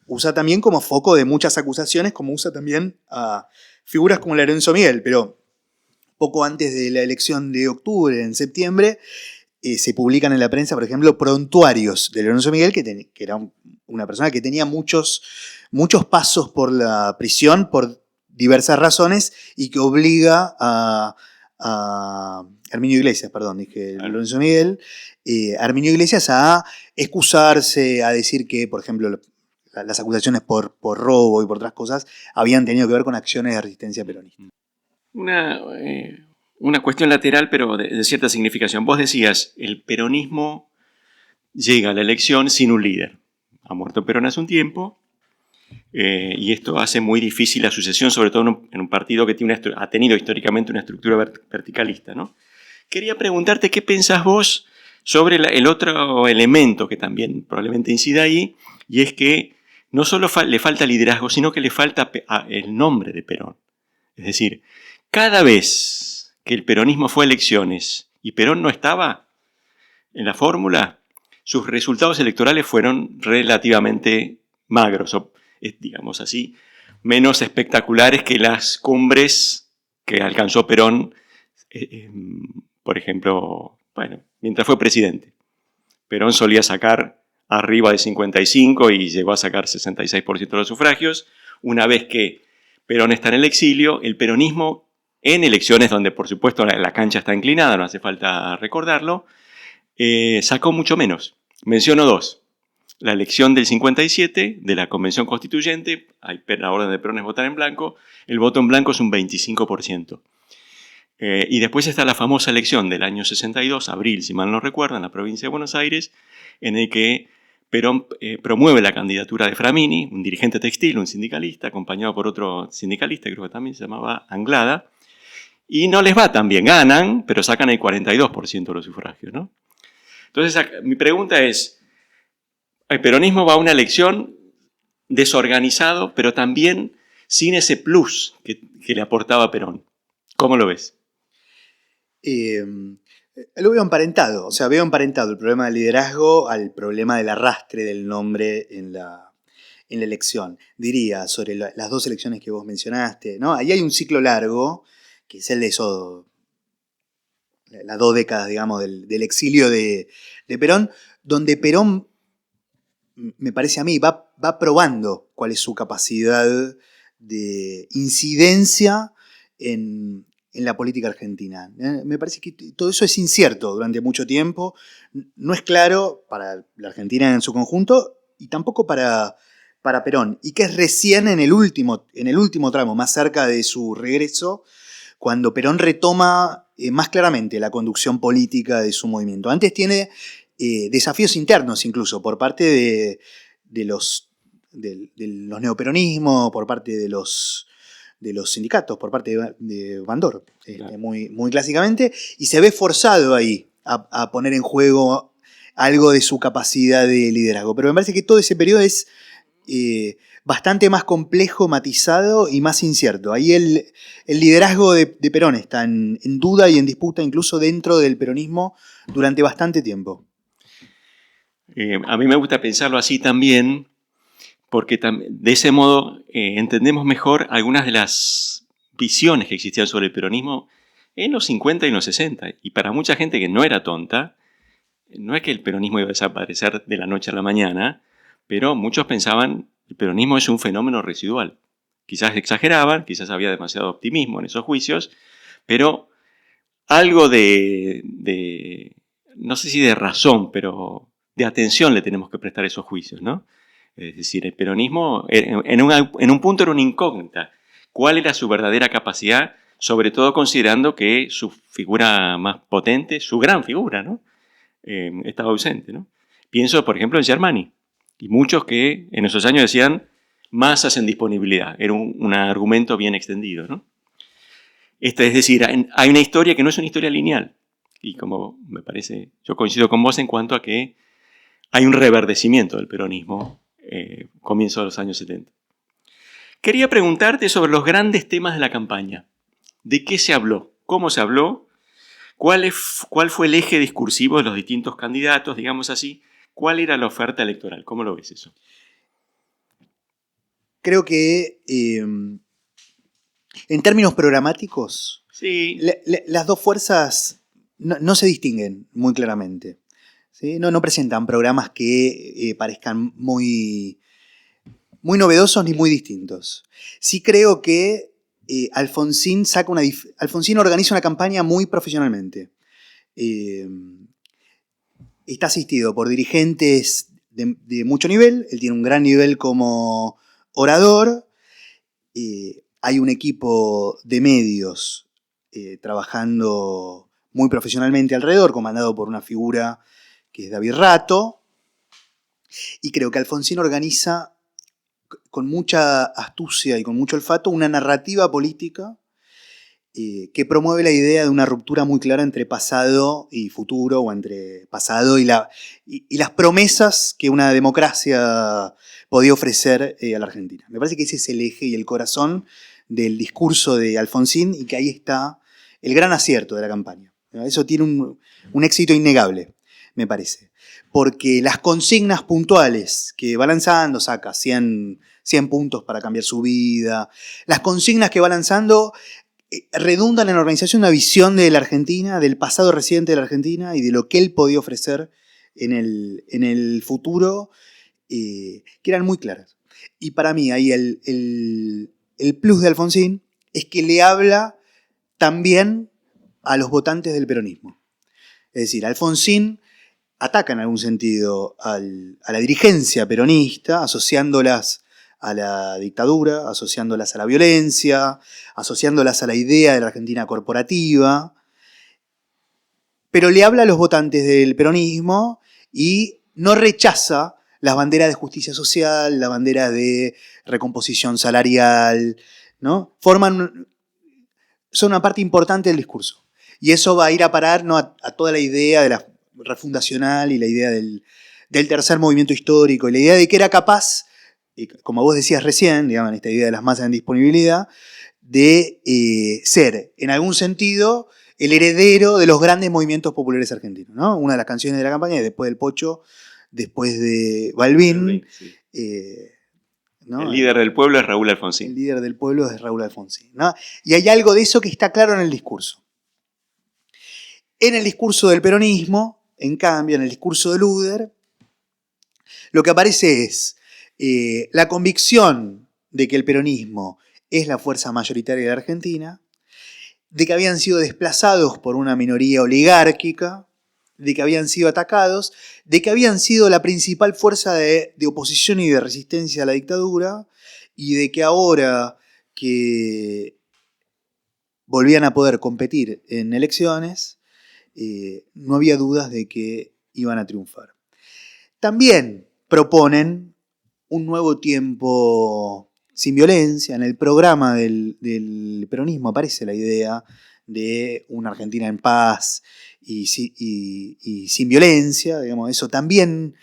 usa también como foco de muchas acusaciones, como usa también a figuras como Lorenzo Miguel, pero poco antes de la elección de octubre, en septiembre, se publican en la prensa, por ejemplo, prontuarios de Lorenzo Miguel, que era una persona que tenía muchos pasos por la prisión por diversas razones y que obliga a Herminio Iglesias, Lorenzo Miguel, Herminio Iglesias a excusarse, a decir que, por ejemplo, las acusaciones por robo y por otras cosas habían tenido que ver con acciones de resistencia peronista. Una cuestión lateral, pero de cierta significación. Vos decías, el peronismo llega a la elección sin un líder. Ha muerto Perón hace un tiempo, y esto hace muy difícil la sucesión, sobre todo en un partido que ha tenido históricamente una estructura verticalista, ¿no? Quería preguntarte qué pensás vos sobre el otro elemento que también probablemente incida ahí, y es que no solo le falta liderazgo, sino que le falta el nombre de Perón. Es decir, cada vez que el peronismo fue a elecciones y Perón no estaba en la fórmula, sus resultados electorales fueron relativamente magros, o digamos así, menos espectaculares que las cumbres que alcanzó Perón, por ejemplo, bueno, mientras fue presidente. Perón solía sacar arriba de 55 y llegó a sacar 66% de los sufragios. Una vez que Perón está en el exilio, el peronismo, en elecciones donde por supuesto la cancha está inclinada, no hace falta recordarlo, sacó mucho menos. Menciono dos. La elección del 57 de la Convención Constituyente, la orden de Perón es votar en blanco, el voto en blanco es un 25%. Y después está la famosa elección del año 62, abril, si mal no recuerdo, en la provincia de Buenos Aires, en el que Perón promueve la candidatura de Framini, un dirigente textil, un sindicalista, acompañado por otro sindicalista, creo que también se llamaba Anglada, y no les va tan bien, ganan, pero sacan el 42% de los sufragios, ¿no? Entonces, mi pregunta es, el peronismo va a una elección desorganizado, pero también sin ese plus que le aportaba Perón. ¿Cómo lo ves? Lo veo emparentado, veo emparentado el problema del liderazgo al problema del arrastre del nombre en la elección. Diría, sobre las dos elecciones que vos mencionaste, ¿no? Ahí hay un ciclo largo, que es el de eso, las 2 décadas, digamos, del exilio de Perón, donde Perón, me parece a mí, va probando cuál es su capacidad de incidencia en la política argentina. Me parece que todo eso es incierto durante mucho tiempo, no es claro para la Argentina en su conjunto y tampoco para Perón, y que es recién en el último tramo, más cerca de su regreso, cuando Perón retoma más claramente la conducción política de su movimiento. Antes tiene desafíos internos incluso por parte de los neoperonismos, por parte de los sindicatos, por parte de Bandor, claro. muy clásicamente, y se ve forzado ahí a poner en juego algo de su capacidad de liderazgo. Pero me parece que todo ese periodo es bastante más complejo, matizado y más incierto. Ahí el liderazgo de Perón está en duda y en disputa incluso dentro del peronismo durante bastante tiempo. A mí me gusta pensarlo así también, porque de ese modo entendemos mejor algunas de las visiones que existían sobre el peronismo en los 50 y en los 60. Y para mucha gente que no era tonta, no es que el peronismo iba a desaparecer de la noche a la mañana, pero muchos pensaban El peronismo es un fenómeno residual. Quizás exageraban, quizás había demasiado optimismo en esos juicios, pero algo no sé si de razón, pero de atención le tenemos que prestar a esos juicios, ¿no? Es decir, el peronismo en un punto era una incógnita. ¿Cuál era su verdadera capacidad? Sobre todo considerando que su figura más potente, su gran figura, ¿no? Estaba ausente, ¿no? Pienso, por ejemplo, en Germani. Y muchos que en esos años decían masas en disponibilidad. Era un argumento bien extendido, ¿no? Es decir, hay una historia que no es una historia lineal. Y como me parece, yo coincido con vos en cuanto a que hay un reverdecimiento del peronismo comienzo de los años 70. Quería preguntarte sobre los grandes temas de la campaña. ¿De qué se habló? ¿Cómo se habló? ¿Cuál fue el eje discursivo de los distintos candidatos, digamos así? ¿Cuál era la oferta electoral? ¿Cómo lo ves eso? Creo que en términos programáticos, sí, las dos fuerzas no se distinguen muy claramente. ¿Sí? No presentan programas que parezcan muy, muy novedosos ni muy distintos. Sí creo que Alfonsín organiza una campaña muy profesionalmente. Está asistido por dirigentes de mucho nivel, él tiene un gran nivel como orador, hay un equipo de medios trabajando muy profesionalmente alrededor, comandado por una figura que es David Rato, y creo que Alfonsín organiza con mucha astucia y con mucho olfato una narrativa política que promueve la idea de una ruptura muy clara entre pasado y futuro, o entre pasado y las promesas que una democracia podía ofrecer a la Argentina. Me parece que ese es el eje y el corazón del discurso de Alfonsín, y que ahí está el gran acierto de la campaña. Eso tiene un éxito innegable, me parece. Porque las consignas puntuales que va lanzando, saca 100 puntos para cambiar su vida, las consignas que va lanzando redundan en la organización de una visión de la Argentina, del pasado reciente de la Argentina y de lo que él podía ofrecer en el futuro, que eran muy claras. Y para mí ahí el plus de Alfonsín es que le habla también a los votantes del peronismo. Es decir, Alfonsín ataca en algún sentido a la dirigencia peronista, asociándolas a la dictadura, asociándolas a la violencia, asociándolas a la idea de la Argentina corporativa, pero le habla a los votantes del peronismo y no rechaza las banderas de justicia social, las banderas de recomposición salarial, ¿no? Son una parte importante del discurso. Y eso va a ir a parar, ¿no?, a toda la idea de la refundacional y la idea del tercer movimiento histórico, y la idea de que era capaz, como vos decías recién, digamos, esta idea de las masas en disponibilidad, de ser, en algún sentido, el heredero de los grandes movimientos populares argentinos, ¿no? Una de las canciones de la campaña es Después del Pocho, después de Balbín. Sí. ¿No? El líder del pueblo es Raúl Alfonsín. El líder del pueblo es Raúl Alfonsín, ¿no? Y hay algo de eso que está claro en el discurso. En el discurso del peronismo, en cambio, en el discurso de Luder, lo que aparece es la convicción de que el peronismo es la fuerza mayoritaria de la Argentina, de que habían sido desplazados por una minoría oligárquica, de que habían sido atacados, de que habían sido la principal fuerza de oposición y de resistencia a la dictadura, y de que ahora que volvían a poder competir en elecciones, no había dudas de que iban a triunfar. También proponen un nuevo tiempo sin violencia. En el programa del peronismo aparece la idea de una Argentina en paz y sin violencia, digamos, eso también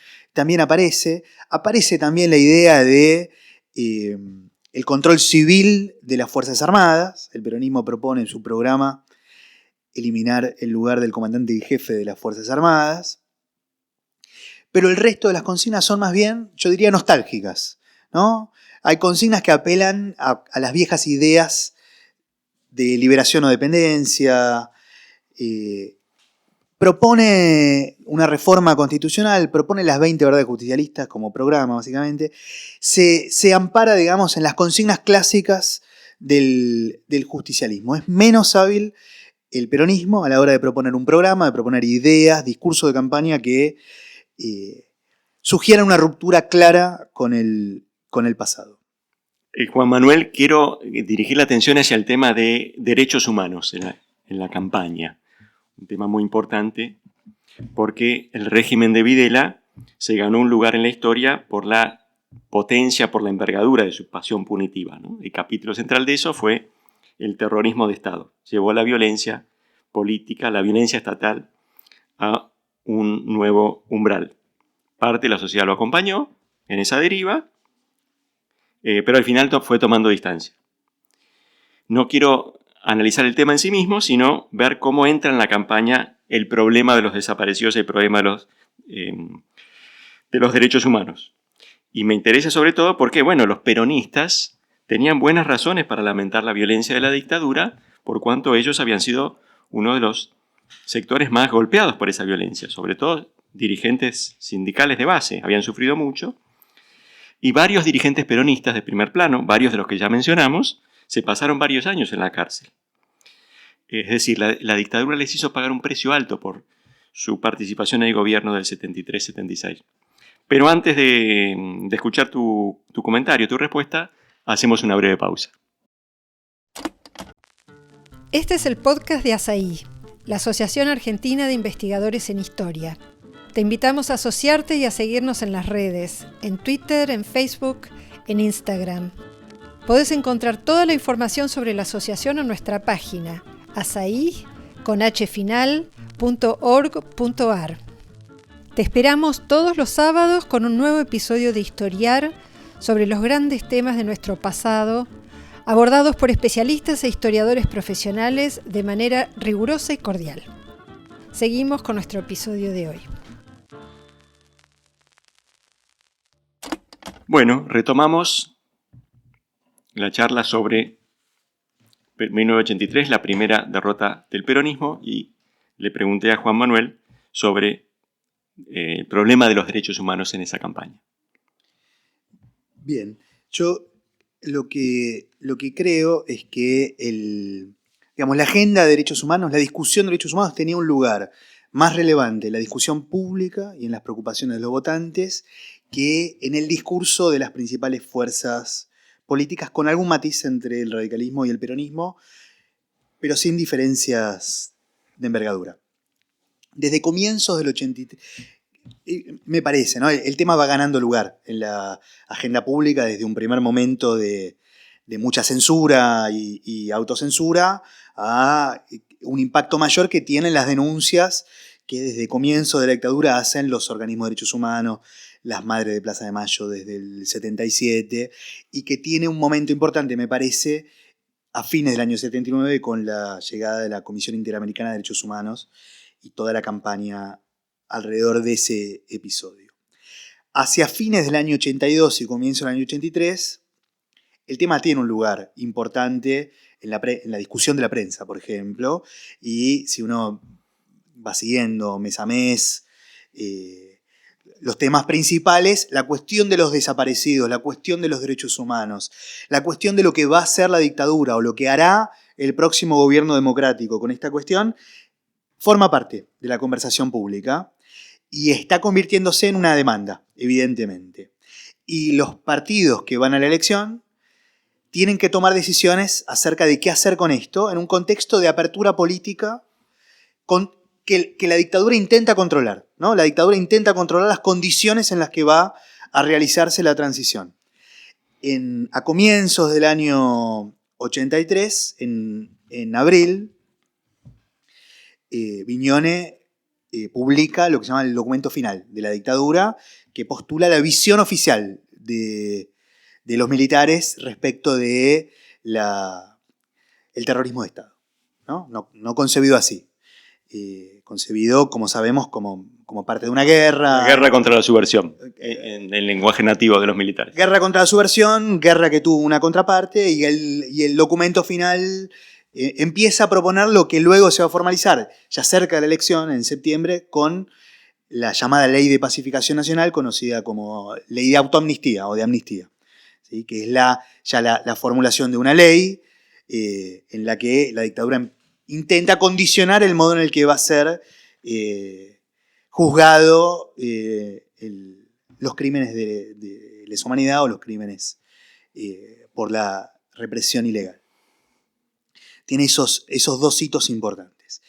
aparece. Aparece también la idea de el control civil de las Fuerzas Armadas. El peronismo propone en su programa eliminar el lugar del comandante y jefe de las Fuerzas Armadas. Pero el resto de las consignas son más bien, yo diría, nostálgicas, ¿no? Hay consignas que apelan a las viejas ideas de liberación o dependencia, propone una reforma constitucional, propone las 20 verdades justicialistas como programa, básicamente. Se ampara, digamos, en las consignas clásicas del justicialismo. Es menos hábil el peronismo a la hora de proponer un programa, de proponer ideas, discursos de campaña que sugieran una ruptura clara con el pasado. Juan Manuel, quiero dirigir la atención hacia el tema de derechos humanos en la campaña. Un tema muy importante porque el régimen de Videla se ganó un lugar en la historia por la potencia, por la envergadura de su pasión punitiva, ¿no? El capítulo central de eso fue el terrorismo de Estado. Llevó la violencia política, la violencia estatal a un nuevo umbral. Parte de la sociedad lo acompañó en esa deriva, pero al final fue tomando distancia. No quiero analizar el tema en sí mismo, sino ver cómo entra en la campaña el problema de los desaparecidos, el problema de los derechos humanos. Y me interesa sobre todo porque, bueno, los peronistas tenían buenas razones para lamentar la violencia de la dictadura, por cuanto ellos habían sido uno de los sectores más golpeados por esa violencia, sobre todo dirigentes sindicales de base, habían sufrido mucho, y varios dirigentes peronistas de primer plano, varios de los que ya mencionamos, se pasaron varios años en la cárcel. Es decir, la dictadura les hizo pagar un precio alto por su participación en el gobierno del 73-76. Pero antes de escuchar tu comentario, tu respuesta, hacemos una breve pausa. Este es el podcast de ASAI, la Asociación Argentina de Investigadores en Historia. Te invitamos a asociarte y a seguirnos en las redes, en Twitter, en Facebook, en Instagram. Podés encontrar toda la información sobre la asociación en nuestra página, asai.org.ar. Te esperamos todos los sábados con un nuevo episodio de Historiar sobre los grandes temas de nuestro pasado, abordados por especialistas e historiadores profesionales de manera rigurosa y cordial. Seguimos con nuestro episodio de hoy. Bueno, retomamos la charla sobre 1983, la primera derrota del peronismo, y le pregunté a Juan Manuel sobre el problema de los derechos humanos en esa campaña. Bien, yo lo que creo es que la agenda de derechos humanos, la discusión de derechos humanos tenía un lugar más relevante en la discusión pública y en las preocupaciones de los votantes que en el discurso de las principales fuerzas políticas, con algún matiz entre el radicalismo y el peronismo, pero sin diferencias de envergadura. Desde comienzos del 83, me parece, ¿no? El tema va ganando lugar en la agenda pública desde un primer momento de mucha censura y autocensura a un impacto mayor que tienen las denuncias que desde comienzo de la dictadura hacen los organismos de derechos humanos, las Madres de Plaza de Mayo desde el 77, y que tiene un momento importante, me parece, a fines del año 79 con la llegada de la Comisión Interamericana de Derechos Humanos y toda la campaña alrededor de ese episodio. Hacia fines del año 82 y comienzo del año 83, el tema tiene un lugar importante en la discusión de la prensa, por ejemplo, y si uno va siguiendo mes a mes los temas principales, la cuestión de los desaparecidos, la cuestión de los derechos humanos, la cuestión de lo que va a hacer la dictadura o lo que hará el próximo gobierno democrático con esta cuestión, forma parte de la conversación pública y está convirtiéndose en una demanda, evidentemente. Y los partidos que van a la elección tienen que tomar decisiones acerca de qué hacer con esto en un contexto de apertura política que la dictadura intenta controlar, ¿no? La dictadura intenta controlar las condiciones en las que va a realizarse la transición. A comienzos del año 83, en abril, Viñone publica lo que se llama el documento final de la dictadura, que postula la visión oficial de los militares respecto de el terrorismo de Estado, ¿no? No concebido así. Concebido, como sabemos, como parte de una guerra. La guerra contra la subversión, en el lenguaje nativo de los militares. Guerra contra la subversión, guerra que tuvo una contraparte, y el documento final empieza a proponer lo que luego se va a formalizar, ya cerca de la elección, en septiembre, con la llamada Ley de Pacificación Nacional, conocida como Ley de Autoamnistía o de Amnistía, ¿sí? Que es la formulación de una ley en la que la dictadura intenta condicionar el modo en el que va a ser juzgado los crímenes de lesa humanidad o los crímenes por la represión ilegal. Tiene esos dos hitos importantes.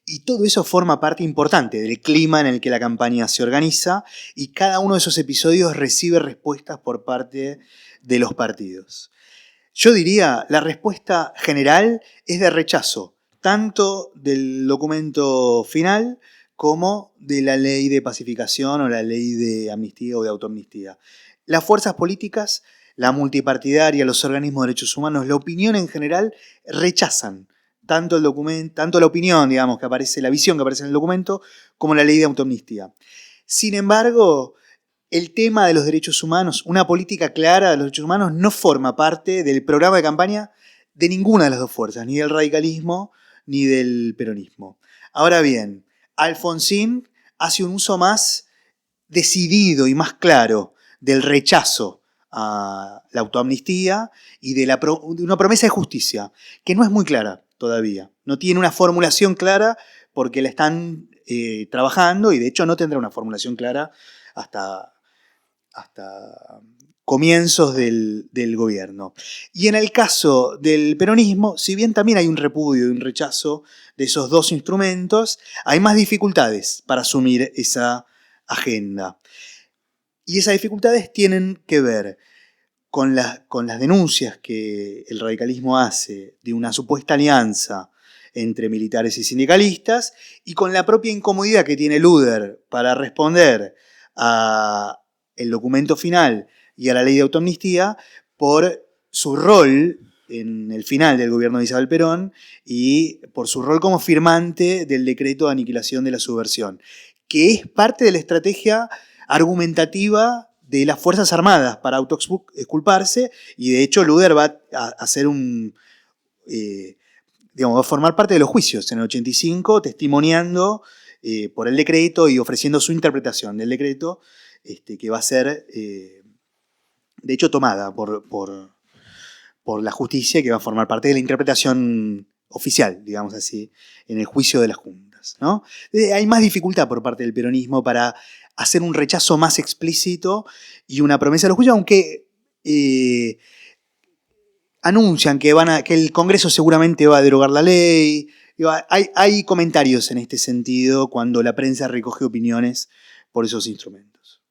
Y todo eso forma parte importante del clima en el que la campaña se organiza, y cada uno de esos episodios recibe respuestas por parte de los partidos. Yo diría, la respuesta general es de rechazo, tanto del documento final como de la ley de pacificación o la ley de amnistía o de autoamnistía. Las fuerzas políticas, la multipartidaria, los organismos de derechos humanos, la opinión en general rechazan tanto el documento, tanto la opinión, digamos, que aparece, la visión que aparece en el documento, como la ley de autoamnistía. Sin embargo, el tema de los derechos humanos, una política clara de los derechos humanos, no forma parte del programa de campaña de ninguna de las dos fuerzas, ni del radicalismo ni del peronismo. Ahora bien, Alfonsín hace un uso más decidido y más claro del rechazo a la autoamnistía y de una promesa de justicia, que no es muy clara todavía. No tiene una formulación clara porque la están trabajando, y de hecho no tendrá una formulación clara hasta comienzos del gobierno. Y en el caso del peronismo, si bien también hay un repudio y un rechazo de esos dos instrumentos, hay más dificultades para asumir esa agenda. Y esas dificultades tienen que ver con las denuncias que el radicalismo hace de una supuesta alianza entre militares y sindicalistas, y con la propia incomodidad que tiene Luder para responder al documento final y a la ley de autoamnistía por su rol en el final del gobierno de Isabel Perón y por su rol como firmante del decreto de aniquilación de la subversión, que es parte de la estrategia argumentativa de las Fuerzas Armadas para autoexculparse, y de hecho Luder va a hacer va a formar parte de los juicios en el 85, testimoniando por el decreto y ofreciendo su interpretación del decreto, que va a ser, de hecho, tomada por la justicia, y que va a formar parte de la interpretación oficial, digamos así, en el juicio de las juntas, ¿no? Hay más dificultad por parte del peronismo para hacer un rechazo más explícito y una promesa de los juicios, aunque anuncian que el Congreso seguramente va a derogar la ley. Hay comentarios en este sentido cuando la prensa recoge opiniones por esos instrumentos.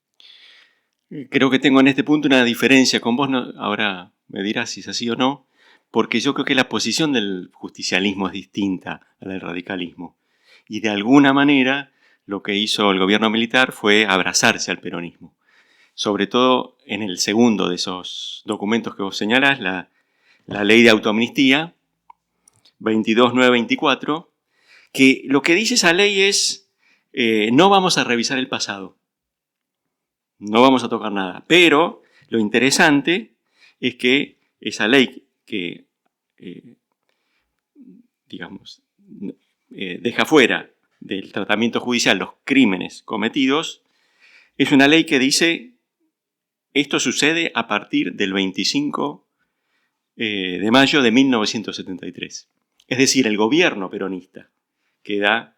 Creo que tengo en este punto una diferencia con vos, ¿no? Ahora me dirás si es así o no, porque yo creo que la posición del justicialismo es distinta a la del radicalismo. Y de alguna manera lo que hizo el gobierno militar fue abrazarse al peronismo. Sobre todo en el segundo de esos documentos que vos señalás, la ley de autoamnistía, 22924, que lo que dice esa ley es no vamos a revisar el pasado, no vamos a tocar nada. Pero lo interesante es que esa ley que, deja fuera del tratamiento judicial los crímenes cometidos, es una ley que dice esto sucede a partir del 25 de mayo de 1973. Es decir, el gobierno peronista queda,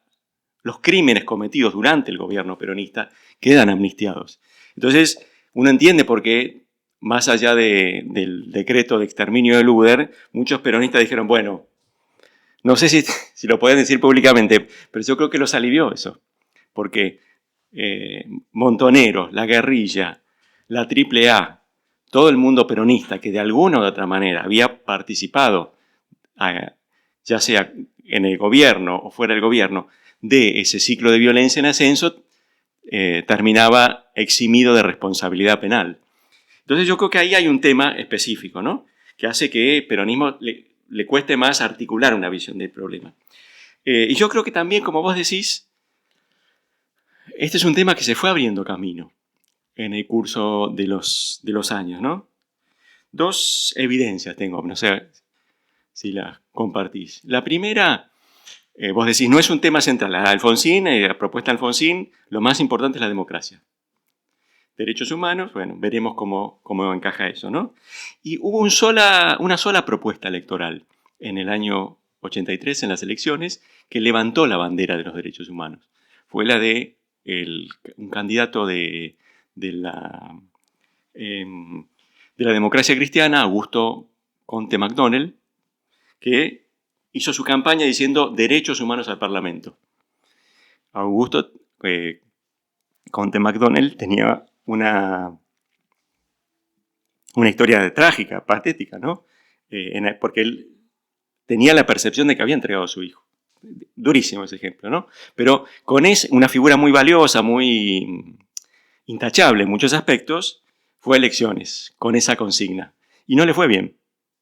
los crímenes cometidos durante el gobierno peronista quedan amnistiados. Entonces, uno entiende por qué, más allá del decreto de exterminio de Luder, muchos peronistas dijeron, bueno, no sé si lo pueden decir públicamente, pero yo creo que los alivió eso, porque Montoneros, la guerrilla, la AAA, todo el mundo peronista que de alguna u otra manera había participado, ya sea en el gobierno o fuera del gobierno, de ese ciclo de violencia en ascenso, terminaba eximido de responsabilidad penal. Entonces yo creo que ahí hay un tema específico, ¿no?, que hace que el peronismo le cueste más articular una visión del problema. Y yo creo que también, como vos decís, este es un tema que se fue abriendo camino en el curso de los años, ¿no? Dos evidencias tengo, no sé si las compartís. La primera, vos decís, no es un tema central. Alfonsín, la propuesta de Alfonsín, lo más importante es la democracia. Derechos humanos, bueno, veremos cómo encaja eso, ¿no? Y hubo una sola propuesta electoral en el año 83, en las elecciones, que levantó la bandera de los derechos humanos. Fue la de un candidato de la democracia cristiana, Augusto Conte MacDonald, que hizo su campaña diciendo derechos humanos al Parlamento. Augusto Conte MacDonald tenía una historia trágica, patética, ¿no? Porque él tenía la percepción de que había entregado a su hijo. Durísimo ese ejemplo, ¿no? Pero con una figura muy valiosa, muy intachable en muchos aspectos, fue a elecciones con esa consigna. Y no le fue bien.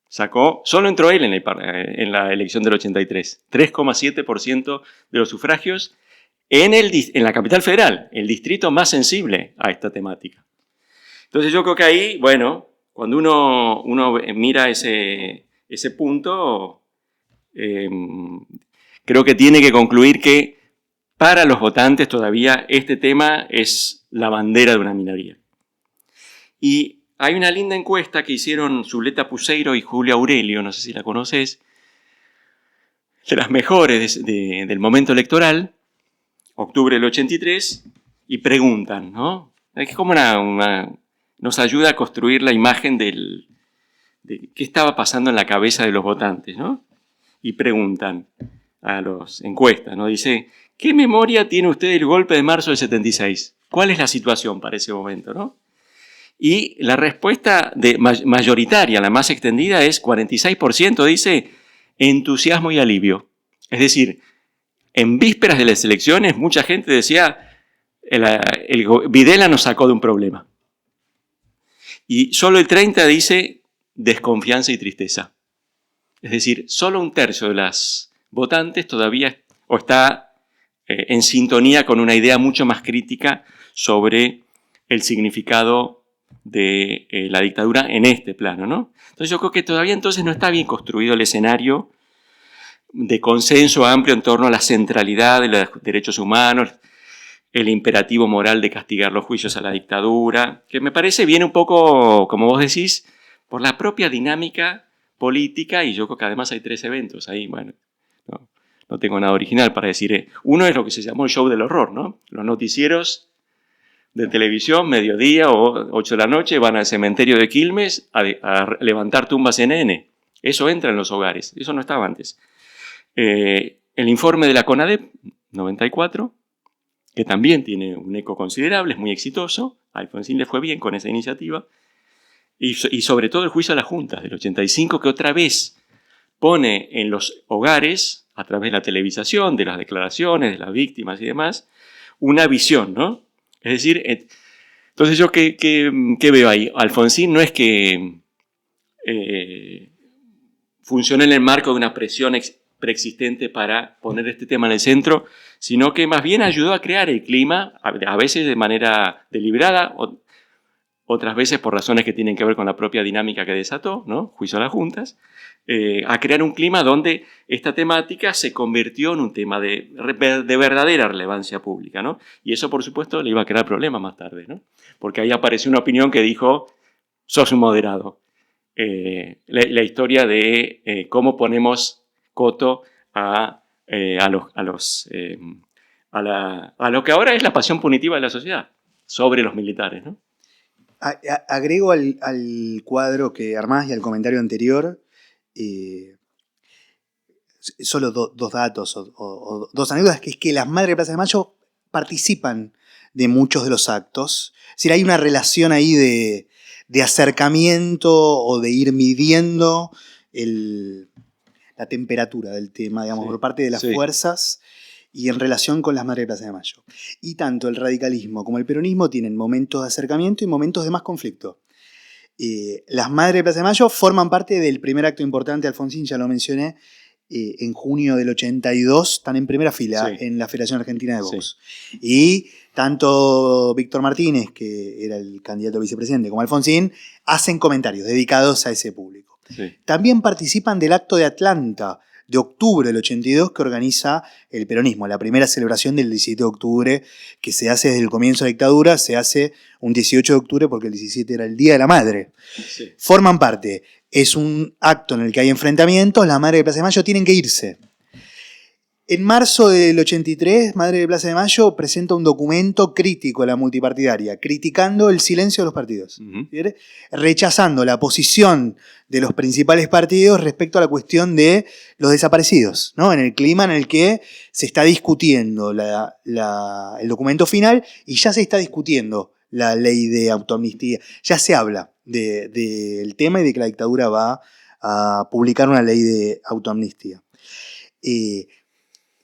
Solo entró él en la elección del 83. 3,7% de los sufragios en la capital federal, el distrito más sensible a esta temática. Entonces yo creo que ahí, bueno, cuando uno mira ese punto, creo que tiene que concluir que para los votantes todavía este tema es la bandera de una minoría. Y hay una linda encuesta que hicieron Zuleta Puseiro y Julia Aurelio, no sé si la conoces, de las mejores del momento electoral, octubre del 83, y preguntan, ¿no? Es como nos ayuda a construir la imagen de qué estaba pasando en la cabeza de los votantes, ¿no? Y preguntan a las encuestas, ¿no? Dice, ¿qué memoria tiene usted del golpe de marzo del 76? ¿Cuál es la situación para ese momento, no? Y la respuesta mayoritaria, la más extendida, es 46%, dice, entusiasmo y alivio. Es decir, en vísperas de las elecciones, mucha gente decía, Videla nos sacó de un problema. Y solo el 30% dice, desconfianza y tristeza. Es decir, solo un tercio de las votantes todavía está en sintonía con una idea mucho más crítica sobre el significado de la dictadura en este plano, ¿no? Entonces yo creo que todavía entonces no está bien construido el escenario de consenso amplio en torno a la centralidad de los derechos humanos, el imperativo moral de castigar los juicios a la dictadura, que me parece viene un poco, como vos decís, por la propia dinámica política, y yo creo que además hay 3 eventos ahí, bueno, no tengo nada original para decir. Uno es lo que se llamó el show del horror, ¿no? Los noticieros de televisión, mediodía o 8 de la noche, van al cementerio de Quilmes a levantar tumbas en N. Eso entra en los hogares, eso no estaba antes. El informe de la CONADEP, 94, que también tiene un eco considerable, es muy exitoso, a Alfonsín le fue bien con esa iniciativa, y sobre todo el juicio a las juntas del 85, que otra vez pone en los hogares, a través de la televisación, de las declaraciones de las víctimas y demás, una visión, ¿no? Es decir, entonces yo ¿qué veo ahí? Alfonsín no es que funcione en el marco de una presión preexistente para poner este tema en el centro, sino que más bien ayudó a crear el clima, a veces de manera deliberada, otras veces por razones que tienen que ver con la propia dinámica que desató, ¿no? Juicio a las juntas, a crear un clima donde esta temática se convirtió en un tema de verdadera relevancia pública, ¿no? Y eso, por supuesto, le iba a crear problemas más tarde, ¿no? Porque ahí apareció una opinión que dijo, sos un moderado. La historia de cómo ponemos coto a lo que ahora es la pasión punitiva de la sociedad sobre los militares, ¿no? Agrego al cuadro que armás y al comentario anterior solo dos datos o dos anécdotas, que es que las Madres de Plaza de Mayo participan de muchos de los actos. Es decir, hay una relación ahí de acercamiento o de ir midiendo la temperatura del tema, digamos, por parte de las fuerzas y en relación con las Madres de Plaza de Mayo. Y tanto el radicalismo como el peronismo tienen momentos de acercamiento y momentos de más conflicto. Las Madres de Plaza de Mayo forman parte del primer acto importante de Alfonsín, ya lo mencioné, en junio del 82, están en primera fila en la Federación Argentina de Box. Sí. Y tanto Víctor Martínez, que era el candidato a vicepresidente, como Alfonsín, hacen comentarios dedicados a ese público. Sí. También participan del Acto de Atlanta de octubre del 82 que organiza el peronismo. La primera celebración del 17 de octubre que se hace desde el comienzo de la dictadura, se hace un 18 de octubre porque el 17 era el Día de la Madre. Sí. Forman parte. Es un acto en el que hay enfrentamientos, las Madres de Plaza de Mayo tienen que irse. En marzo del 83, Madre de Plaza de Mayo presenta un documento crítico a la multipartidaria, criticando el silencio de los partidos, ¿sí? Rechazando la posición de los principales partidos respecto a la cuestión de los desaparecidos, ¿no? En el clima en el que se está discutiendo el documento final y ya se está discutiendo la ley de autoamnistía. Ya se habla del tema y de que la dictadura va a publicar una ley de autoamnistía.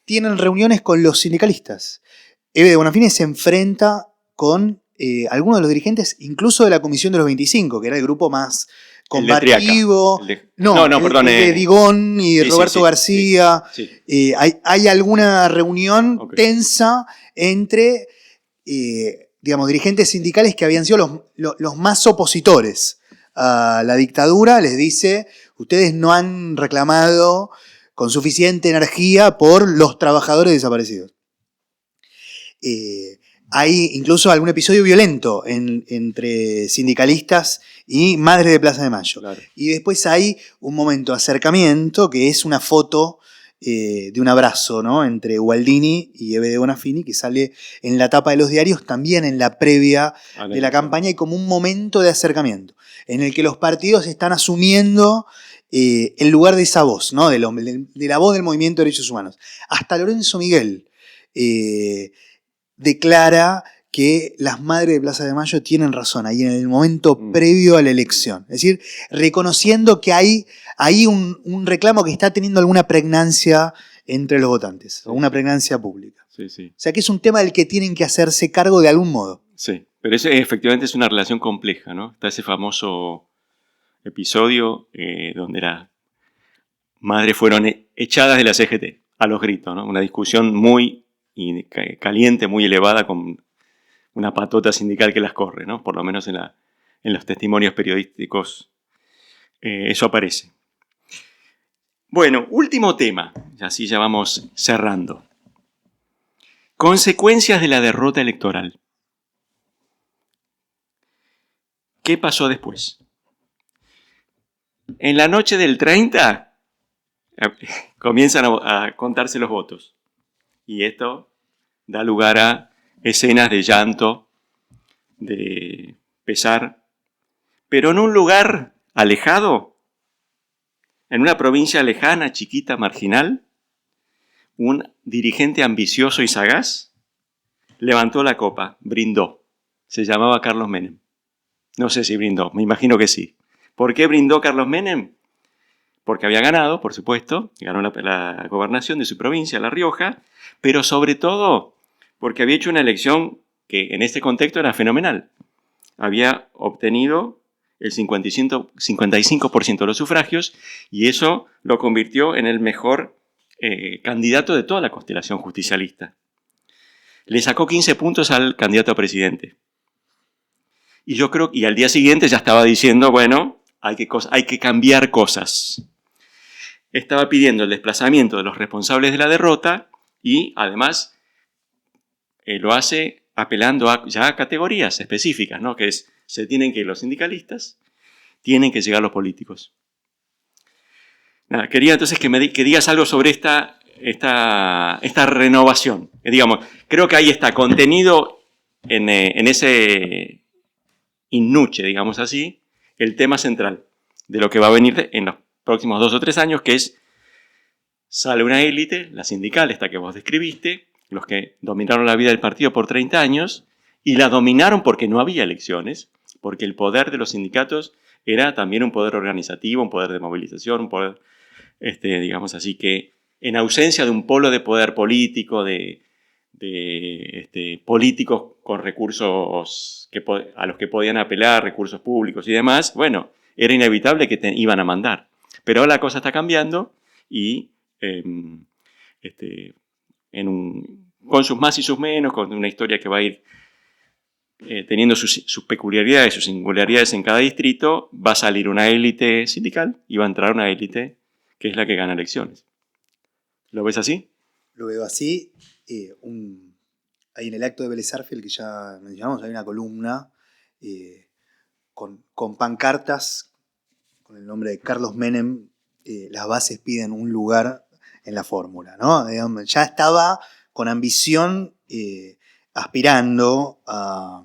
Tienen reuniones con los sindicalistas. Eve de Bonafini se enfrenta con algunos de los dirigentes, incluso de la Comisión de los 25, que era el grupo más combativo. Perdón. De Digón y sí, Roberto García. Sí. Hay alguna reunión tensa entre dirigentes sindicales que habían sido los más opositores a la dictadura. Les dice, ustedes no han reclamado con suficiente energía por los trabajadores desaparecidos. Hay incluso algún episodio violento entre sindicalistas y Madres de Plaza de Mayo. Claro. Y después hay un momento de acercamiento que es una foto de un abrazo, ¿no? Entre Gualdini y Eve de Bonafini, que sale en la tapa de los diarios, también en la previa de la campaña, y como un momento de acercamiento en el que los partidos están asumiendo el lugar de esa voz, ¿no? de la voz del movimiento de derechos humanos. Hasta Lorenzo Miguel declara que las Madres de Plaza de Mayo tienen razón ahí en el momento previo a la elección. Es decir, reconociendo que hay un reclamo que está teniendo alguna pregnancia entre los votantes, o una pregnancia pública. Sí, sí. O sea que es un tema del que tienen que hacerse cargo de algún modo. Sí, pero efectivamente es una relación compleja, ¿no? Está ese famoso episodio donde las madres fueron echadas de la CGT a los gritos, ¿no? Una discusión muy caliente, muy elevada, con una patota sindical que las corre, ¿no? Por lo menos en los testimonios periodísticos eso aparece. Bueno, último tema, y así ya vamos cerrando. Consecuencias de la derrota electoral. ¿Qué pasó después? En la noche del 30 comienzan a contarse los votos. Y esto da lugar a escenas de llanto, de pesar, pero en un lugar alejado, en una provincia lejana, chiquita, marginal, un dirigente ambicioso y sagaz levantó la copa, brindó. Se llamaba Carlos Menem. No sé si brindó, me imagino que sí. ¿Por qué brindó Carlos Menem? Porque había ganado, por supuesto, ganó la gobernación de su provincia, La Rioja, pero sobre todo porque había hecho una elección que en este contexto era fenomenal. Había obtenido el 55% de los sufragios y eso lo convirtió en el mejor candidato de toda la constelación justicialista. Le sacó 15 puntos al candidato a presidente. Y yo creo que al día siguiente ya estaba diciendo, bueno, hay que cambiar cosas. Estaba pidiendo el desplazamiento de los responsables de la derrota y además lo hace apelando ya a categorías específicas, ¿no? Que es, se tienen que ir los sindicalistas, tienen que llegar los políticos. Nada, quería entonces que digas algo sobre esta renovación. Digamos, creo que ahí está contenido en ese innuche, digamos así, el tema central de lo que va a venir en los próximos 2 o 3 años, que es, sale una élite, la sindical, esta que vos describiste, los que dominaron la vida del partido por 30 años, y la dominaron porque no había elecciones, porque el poder de los sindicatos era también un poder organizativo, un poder de movilización, un poder, digamos así, que en ausencia de un polo de poder político, de políticos con recursos a los que podían apelar, recursos públicos y demás, bueno, era inevitable que iban a mandar. Pero ahora la cosa está cambiando y con sus más y sus menos, con una historia que va a ir teniendo sus peculiaridades, sus singularidades en cada distrito, va a salir una élite sindical y va a entrar una élite que es la que gana elecciones. ¿Lo ves así? Lo veo así. Ahí en el acto de Vélez Sarsfield, que ya mencionamos, hay una columna con pancartas con el nombre de Carlos Menem. Las bases piden un lugar en la fórmula, ¿no? Ya estaba con ambición aspirando a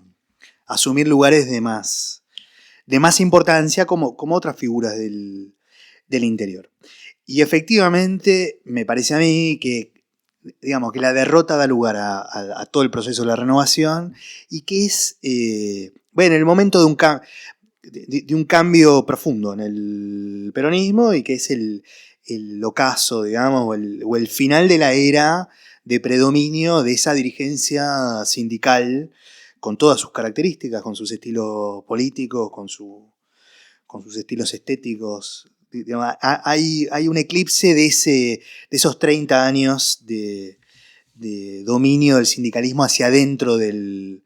asumir lugares de más importancia como otras figuras del interior. Y efectivamente me parece a mí que, digamos, que la derrota da lugar a todo el proceso de la renovación y que es en el momento de un cambio profundo en el peronismo y que es el ocaso, digamos, o el final de la era de predominio de esa dirigencia sindical con todas sus características, con sus estilos políticos, con sus estilos estéticos. Hay un eclipse de esos 30 años de dominio del sindicalismo hacia adentro del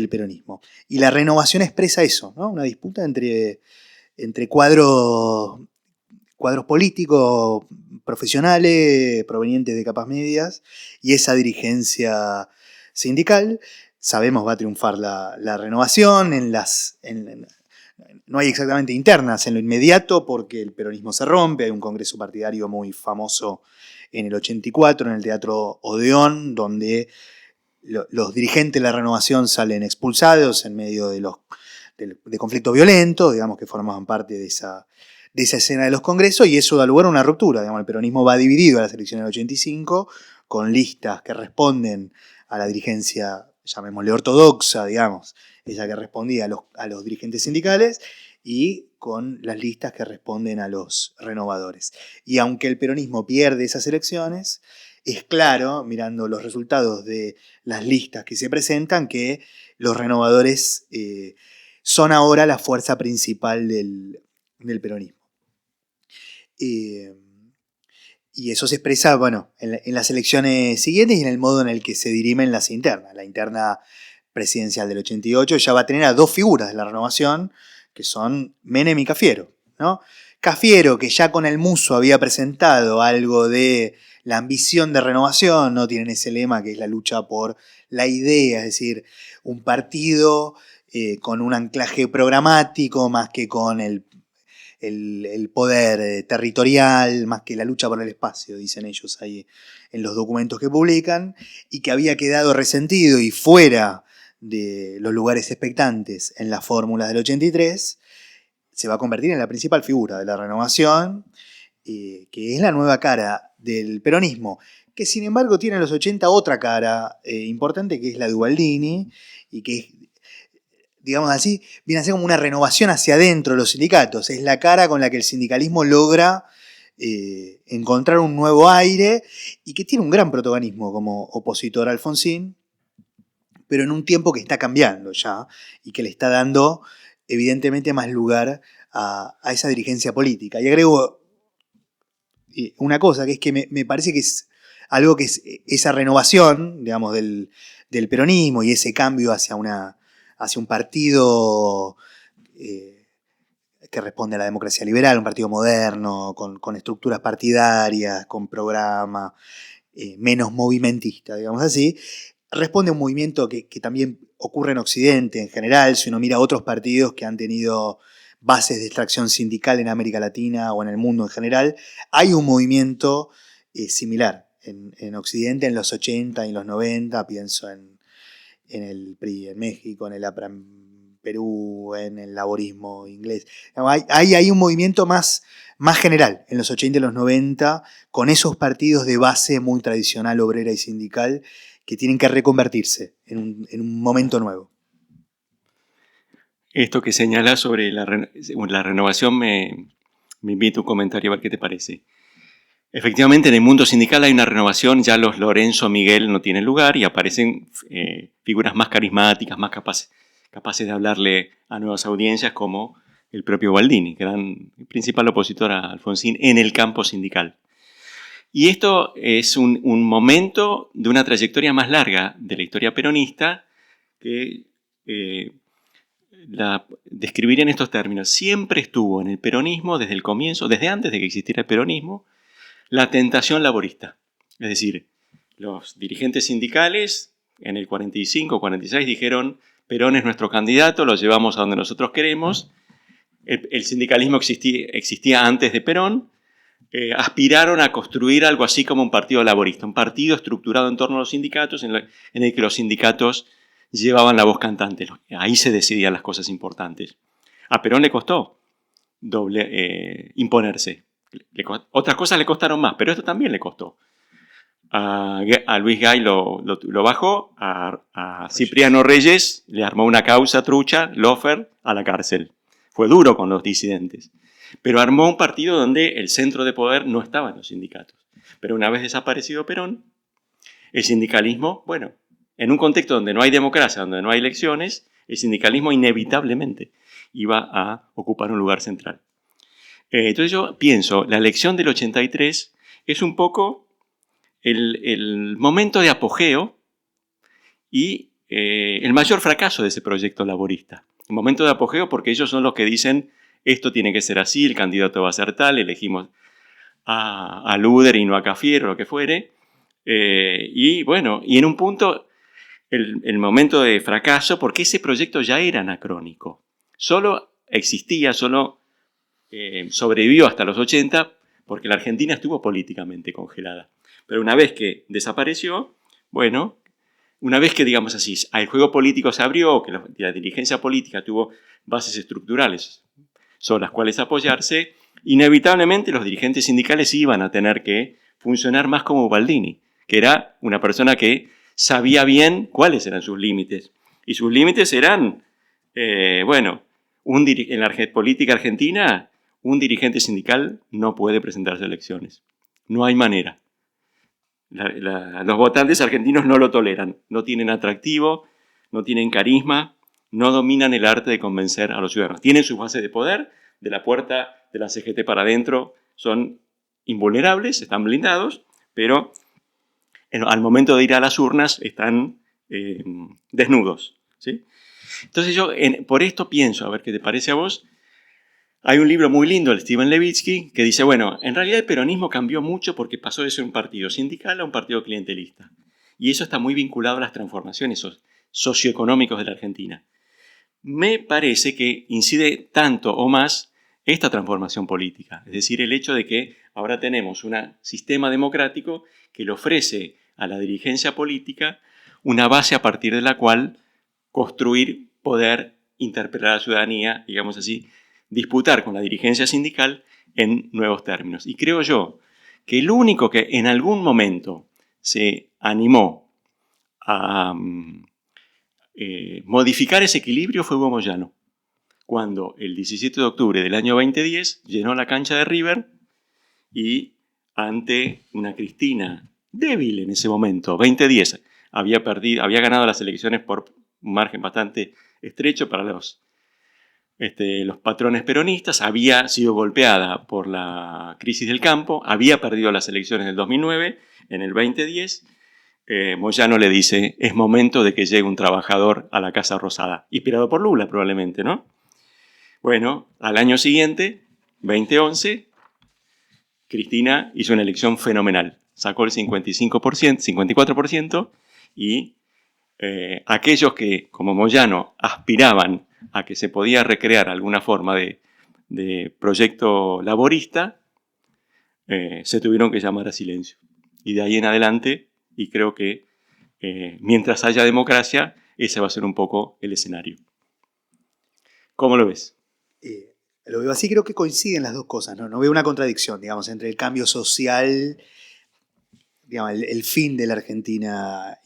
peronismo. Y la renovación expresa eso, ¿no? Una disputa entre cuadros políticos profesionales provenientes de capas medias y esa dirigencia sindical. Sabemos va a triunfar la renovación no hay exactamente internas en lo inmediato porque el peronismo se rompe, hay un congreso partidario muy famoso en el 84 en el Teatro Odeón, donde los dirigentes de la renovación salen expulsados en medio de conflictos violentos, digamos, que formaban parte de esa escena de los congresos, y eso da lugar a una ruptura. Digamos, el peronismo va dividido a las elecciones del 85, con listas que responden a la dirigencia, llamémosle ortodoxa, digamos, ella que respondía a los dirigentes sindicales, y con las listas que responden a los renovadores. Y aunque el peronismo pierde esas elecciones, es claro, mirando los resultados de las listas que se presentan, que los renovadores son ahora la fuerza principal del peronismo. Y eso se expresa, en las elecciones siguientes y en el modo en el que se dirimen las internas. La interna presidencial del 88 ya va a tener a dos figuras de la renovación, que son Menem y Cafiero, ¿no? Cafiero, que ya con el Muso había presentado algo de la ambición de renovación, no tienen ese lema que es la lucha por la idea, es decir, un partido con un anclaje programático más que con el poder territorial, más que la lucha por el espacio, dicen ellos ahí en los documentos que publican, y que había quedado resentido y fuera de los lugares expectantes en las fórmulas del 83, se va a convertir en la principal figura de la renovación, que es la nueva cara del peronismo, que sin embargo tiene en los 80 otra cara importante, que es la de Ubaldini, y que es, digamos así, viene a ser como una renovación hacia adentro de los sindicatos. Es la cara con la que el sindicalismo logra encontrar un nuevo aire y que tiene un gran protagonismo como opositor a Alfonsín, pero en un tiempo que está cambiando ya y que le está dando evidentemente más lugar a esa dirigencia política. Y agrego una cosa, que es que me parece que es algo que es esa renovación, digamos, del peronismo y ese cambio hacia un partido que responde a la democracia liberal, un partido moderno, con estructuras partidarias, con programa, menos movimentista, digamos así, responde a un movimiento que también ocurre en Occidente en general. Si uno mira otros partidos que han tenido bases de extracción sindical en América Latina o en el mundo en general, hay un movimiento similar en Occidente en los 80 y los 90, pienso en el PRI en México, en el APRA en Perú, en el laborismo inglés. Hay un movimiento más general en los 80 y los 90, con esos partidos de base muy tradicional, obrera y sindical, que tienen que reconvertirse en un momento nuevo. Esto que señalas sobre la renovación me invita a un comentario a ver qué te parece. Efectivamente, en el mundo sindical hay una renovación, ya los Lorenzo Miguel no tienen lugar y aparecen figuras más carismáticas, más capaces de hablarle a nuevas audiencias, como el propio Ubaldini, gran principal opositor a Alfonsín en el campo sindical. Y esto es un momento de una trayectoria más larga de la historia peronista que la describiría en estos términos. Siempre estuvo en el peronismo desde el comienzo, desde antes de que existiera el peronismo, la tentación laborista. Es decir, los dirigentes sindicales en el 45-46 dijeron: Perón es nuestro candidato, lo llevamos a donde nosotros queremos. El sindicalismo existía antes de Perón. Aspiraron a construir algo así como un partido laborista, un partido estructurado en torno a los sindicatos, en el que los sindicatos llevaban la voz cantante. Ahí se decidían las cosas importantes. A Perón le costó imponerse. Otras cosas le costaron más, pero esto también le costó. A Luis Gay lo bajó, a Cipriano Reyes le armó una causa trucha, Lofer, a la cárcel. Fue duro con los disidentes. Pero armó un partido donde el centro de poder no estaba en los sindicatos. Pero una vez desaparecido Perón, el sindicalismo, bueno, en un contexto donde no hay democracia, donde no hay elecciones, el sindicalismo inevitablemente iba a ocupar un lugar central. Entonces yo pienso, la elección del 83 es un poco el momento de apogeo y el mayor fracaso de ese proyecto laborista. El momento de apogeo porque ellos son los que dicen: esto tiene que ser así, el candidato va a ser tal, elegimos a Luder y no a Cafiero, lo que fuere. Y bueno, y en un punto el momento de fracaso, porque ese proyecto ya era anacrónico. Solo existía, sobrevivió hasta los 80 porque la Argentina estuvo políticamente congelada. Pero una vez que desapareció, bueno, una vez que, digamos así, el juego político se abrió, que la dirigencia política tuvo bases estructurales sobre las cuales apoyarse, inevitablemente los dirigentes sindicales iban a tener que funcionar más como Baldini, que era una persona que sabía bien cuáles eran sus límites. Y sus límites eran, en la política argentina, un dirigente sindical no puede presentarse a elecciones. No hay manera. Los votantes argentinos no lo toleran. No tienen atractivo, no tienen carisma, no dominan el arte de convencer a los ciudadanos. Tienen sus bases de poder, de la puerta de la CGT para adentro son invulnerables, están blindados, pero al momento de ir a las urnas están desnudos, ¿sí? Entonces yo por esto pienso, a ver qué te parece a vos. Hay un libro muy lindo de Steven Levitsky que dice, bueno, en realidad el peronismo cambió mucho porque pasó de ser un partido sindical a un partido clientelista. Y eso está muy vinculado a las transformaciones socioeconómicas de la Argentina. Me parece que incide tanto o más esta transformación política, es decir, el hecho de que ahora tenemos un sistema democrático que le ofrece a la dirigencia política una base a partir de la cual construir, poder interpelar a la ciudadanía, digamos así, disputar con la dirigencia sindical en nuevos términos. Y creo yo que el único que en algún momento se animó a modificar ese equilibrio fue Hugo Moyano, cuando el 17 de octubre del año 2010 llenó la cancha de River y ante una Cristina débil en ese momento, 2010, había ganado las elecciones por un margen bastante estrecho para los patrones peronistas, había sido golpeada por la crisis del campo, había perdido las elecciones del 2009, en el 2010, Moyano le dice, es momento de que llegue un trabajador a la Casa Rosada, inspirado por Lula probablemente, ¿no? Bueno, al año siguiente, 2011, Cristina hizo una elección fenomenal, sacó el 54%, y aquellos que, como Moyano, aspiraban a que se podía recrear alguna forma de proyecto laborista, se tuvieron que llamar a silencio. Y de ahí en adelante, y creo que mientras haya democracia, ese va a ser un poco el escenario. ¿Cómo lo ves? Lo veo así, creo que coinciden las dos cosas, ¿no? No veo una contradicción, digamos, entre el cambio social, digamos, el fin de la Argentina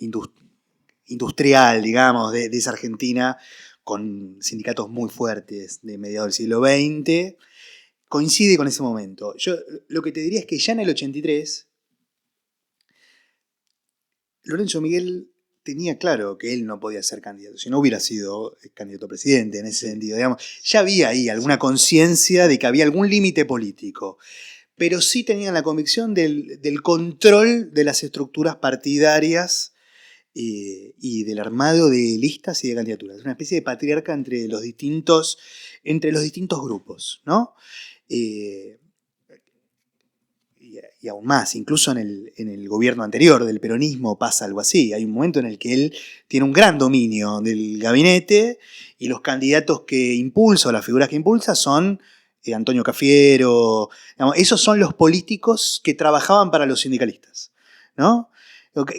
industrial, digamos, de esa Argentina con sindicatos muy fuertes de mediados del siglo XX, coincide con ese momento. Yo lo que te diría es que ya en el 83, Lorenzo Miguel tenía claro que él no podía ser candidato, si no hubiera sido candidato a presidente en ese sentido, digamos. Ya había ahí alguna conciencia de que había algún límite político, pero sí tenían la convicción del control de las estructuras partidarias y del armado de listas y de candidaturas. Una especie de patriarca entre los distintos grupos, ¿no? Y aún más, incluso en el gobierno anterior del peronismo pasa algo así. Hay un momento en el que él tiene un gran dominio del gabinete y los candidatos que impulsa, o las figuras que impulsa, son Antonio Cafiero. Digamos, esos son los políticos que trabajaban para los sindicalistas, ¿no?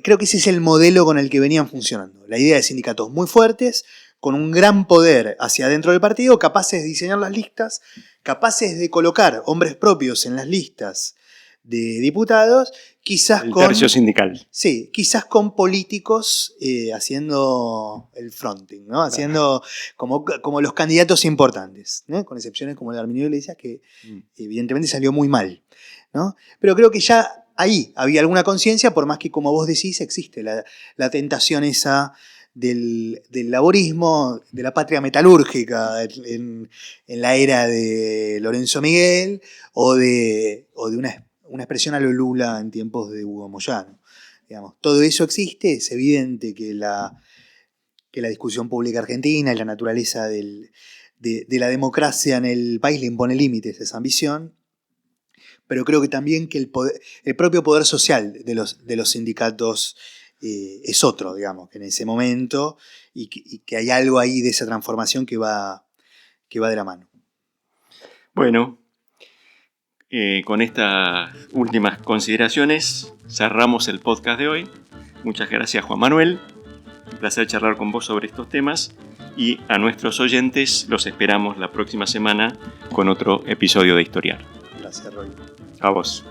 Creo que ese es el modelo con el que venían funcionando. La idea de sindicatos muy fuertes, con un gran poder hacia adentro del partido, capaces de diseñar las listas, capaces de colocar hombres propios en las listas de diputados, quizás el tercio sindical. Sí, quizás con políticos haciendo el fronting, ¿no? Haciendo como los candidatos importantes, ¿no? Con excepciones como el de Arminio Iglesias, que evidentemente salió muy mal, ¿no? Pero creo que ya ahí había alguna conciencia, por más que, como vos decís, existe la tentación esa del laborismo, de la patria metalúrgica en la era de Lorenzo Miguel, o de una expresión a lo Lula en tiempos de Hugo Moyano. Digamos, todo eso existe. Es evidente que la discusión pública argentina y la naturaleza de la democracia en el país le impone límites a esa ambición. Pero creo que también que el propio poder social de los sindicatos es otro, digamos, que en ese momento, y que hay algo ahí de esa transformación que va de la mano. Bueno, con estas últimas consideraciones cerramos el podcast de hoy. Muchas gracias, Juan Manuel. Un placer charlar con vos sobre estos temas, y a nuestros oyentes los esperamos la próxima semana con otro episodio de Historial. Gracias, Roy. A vos.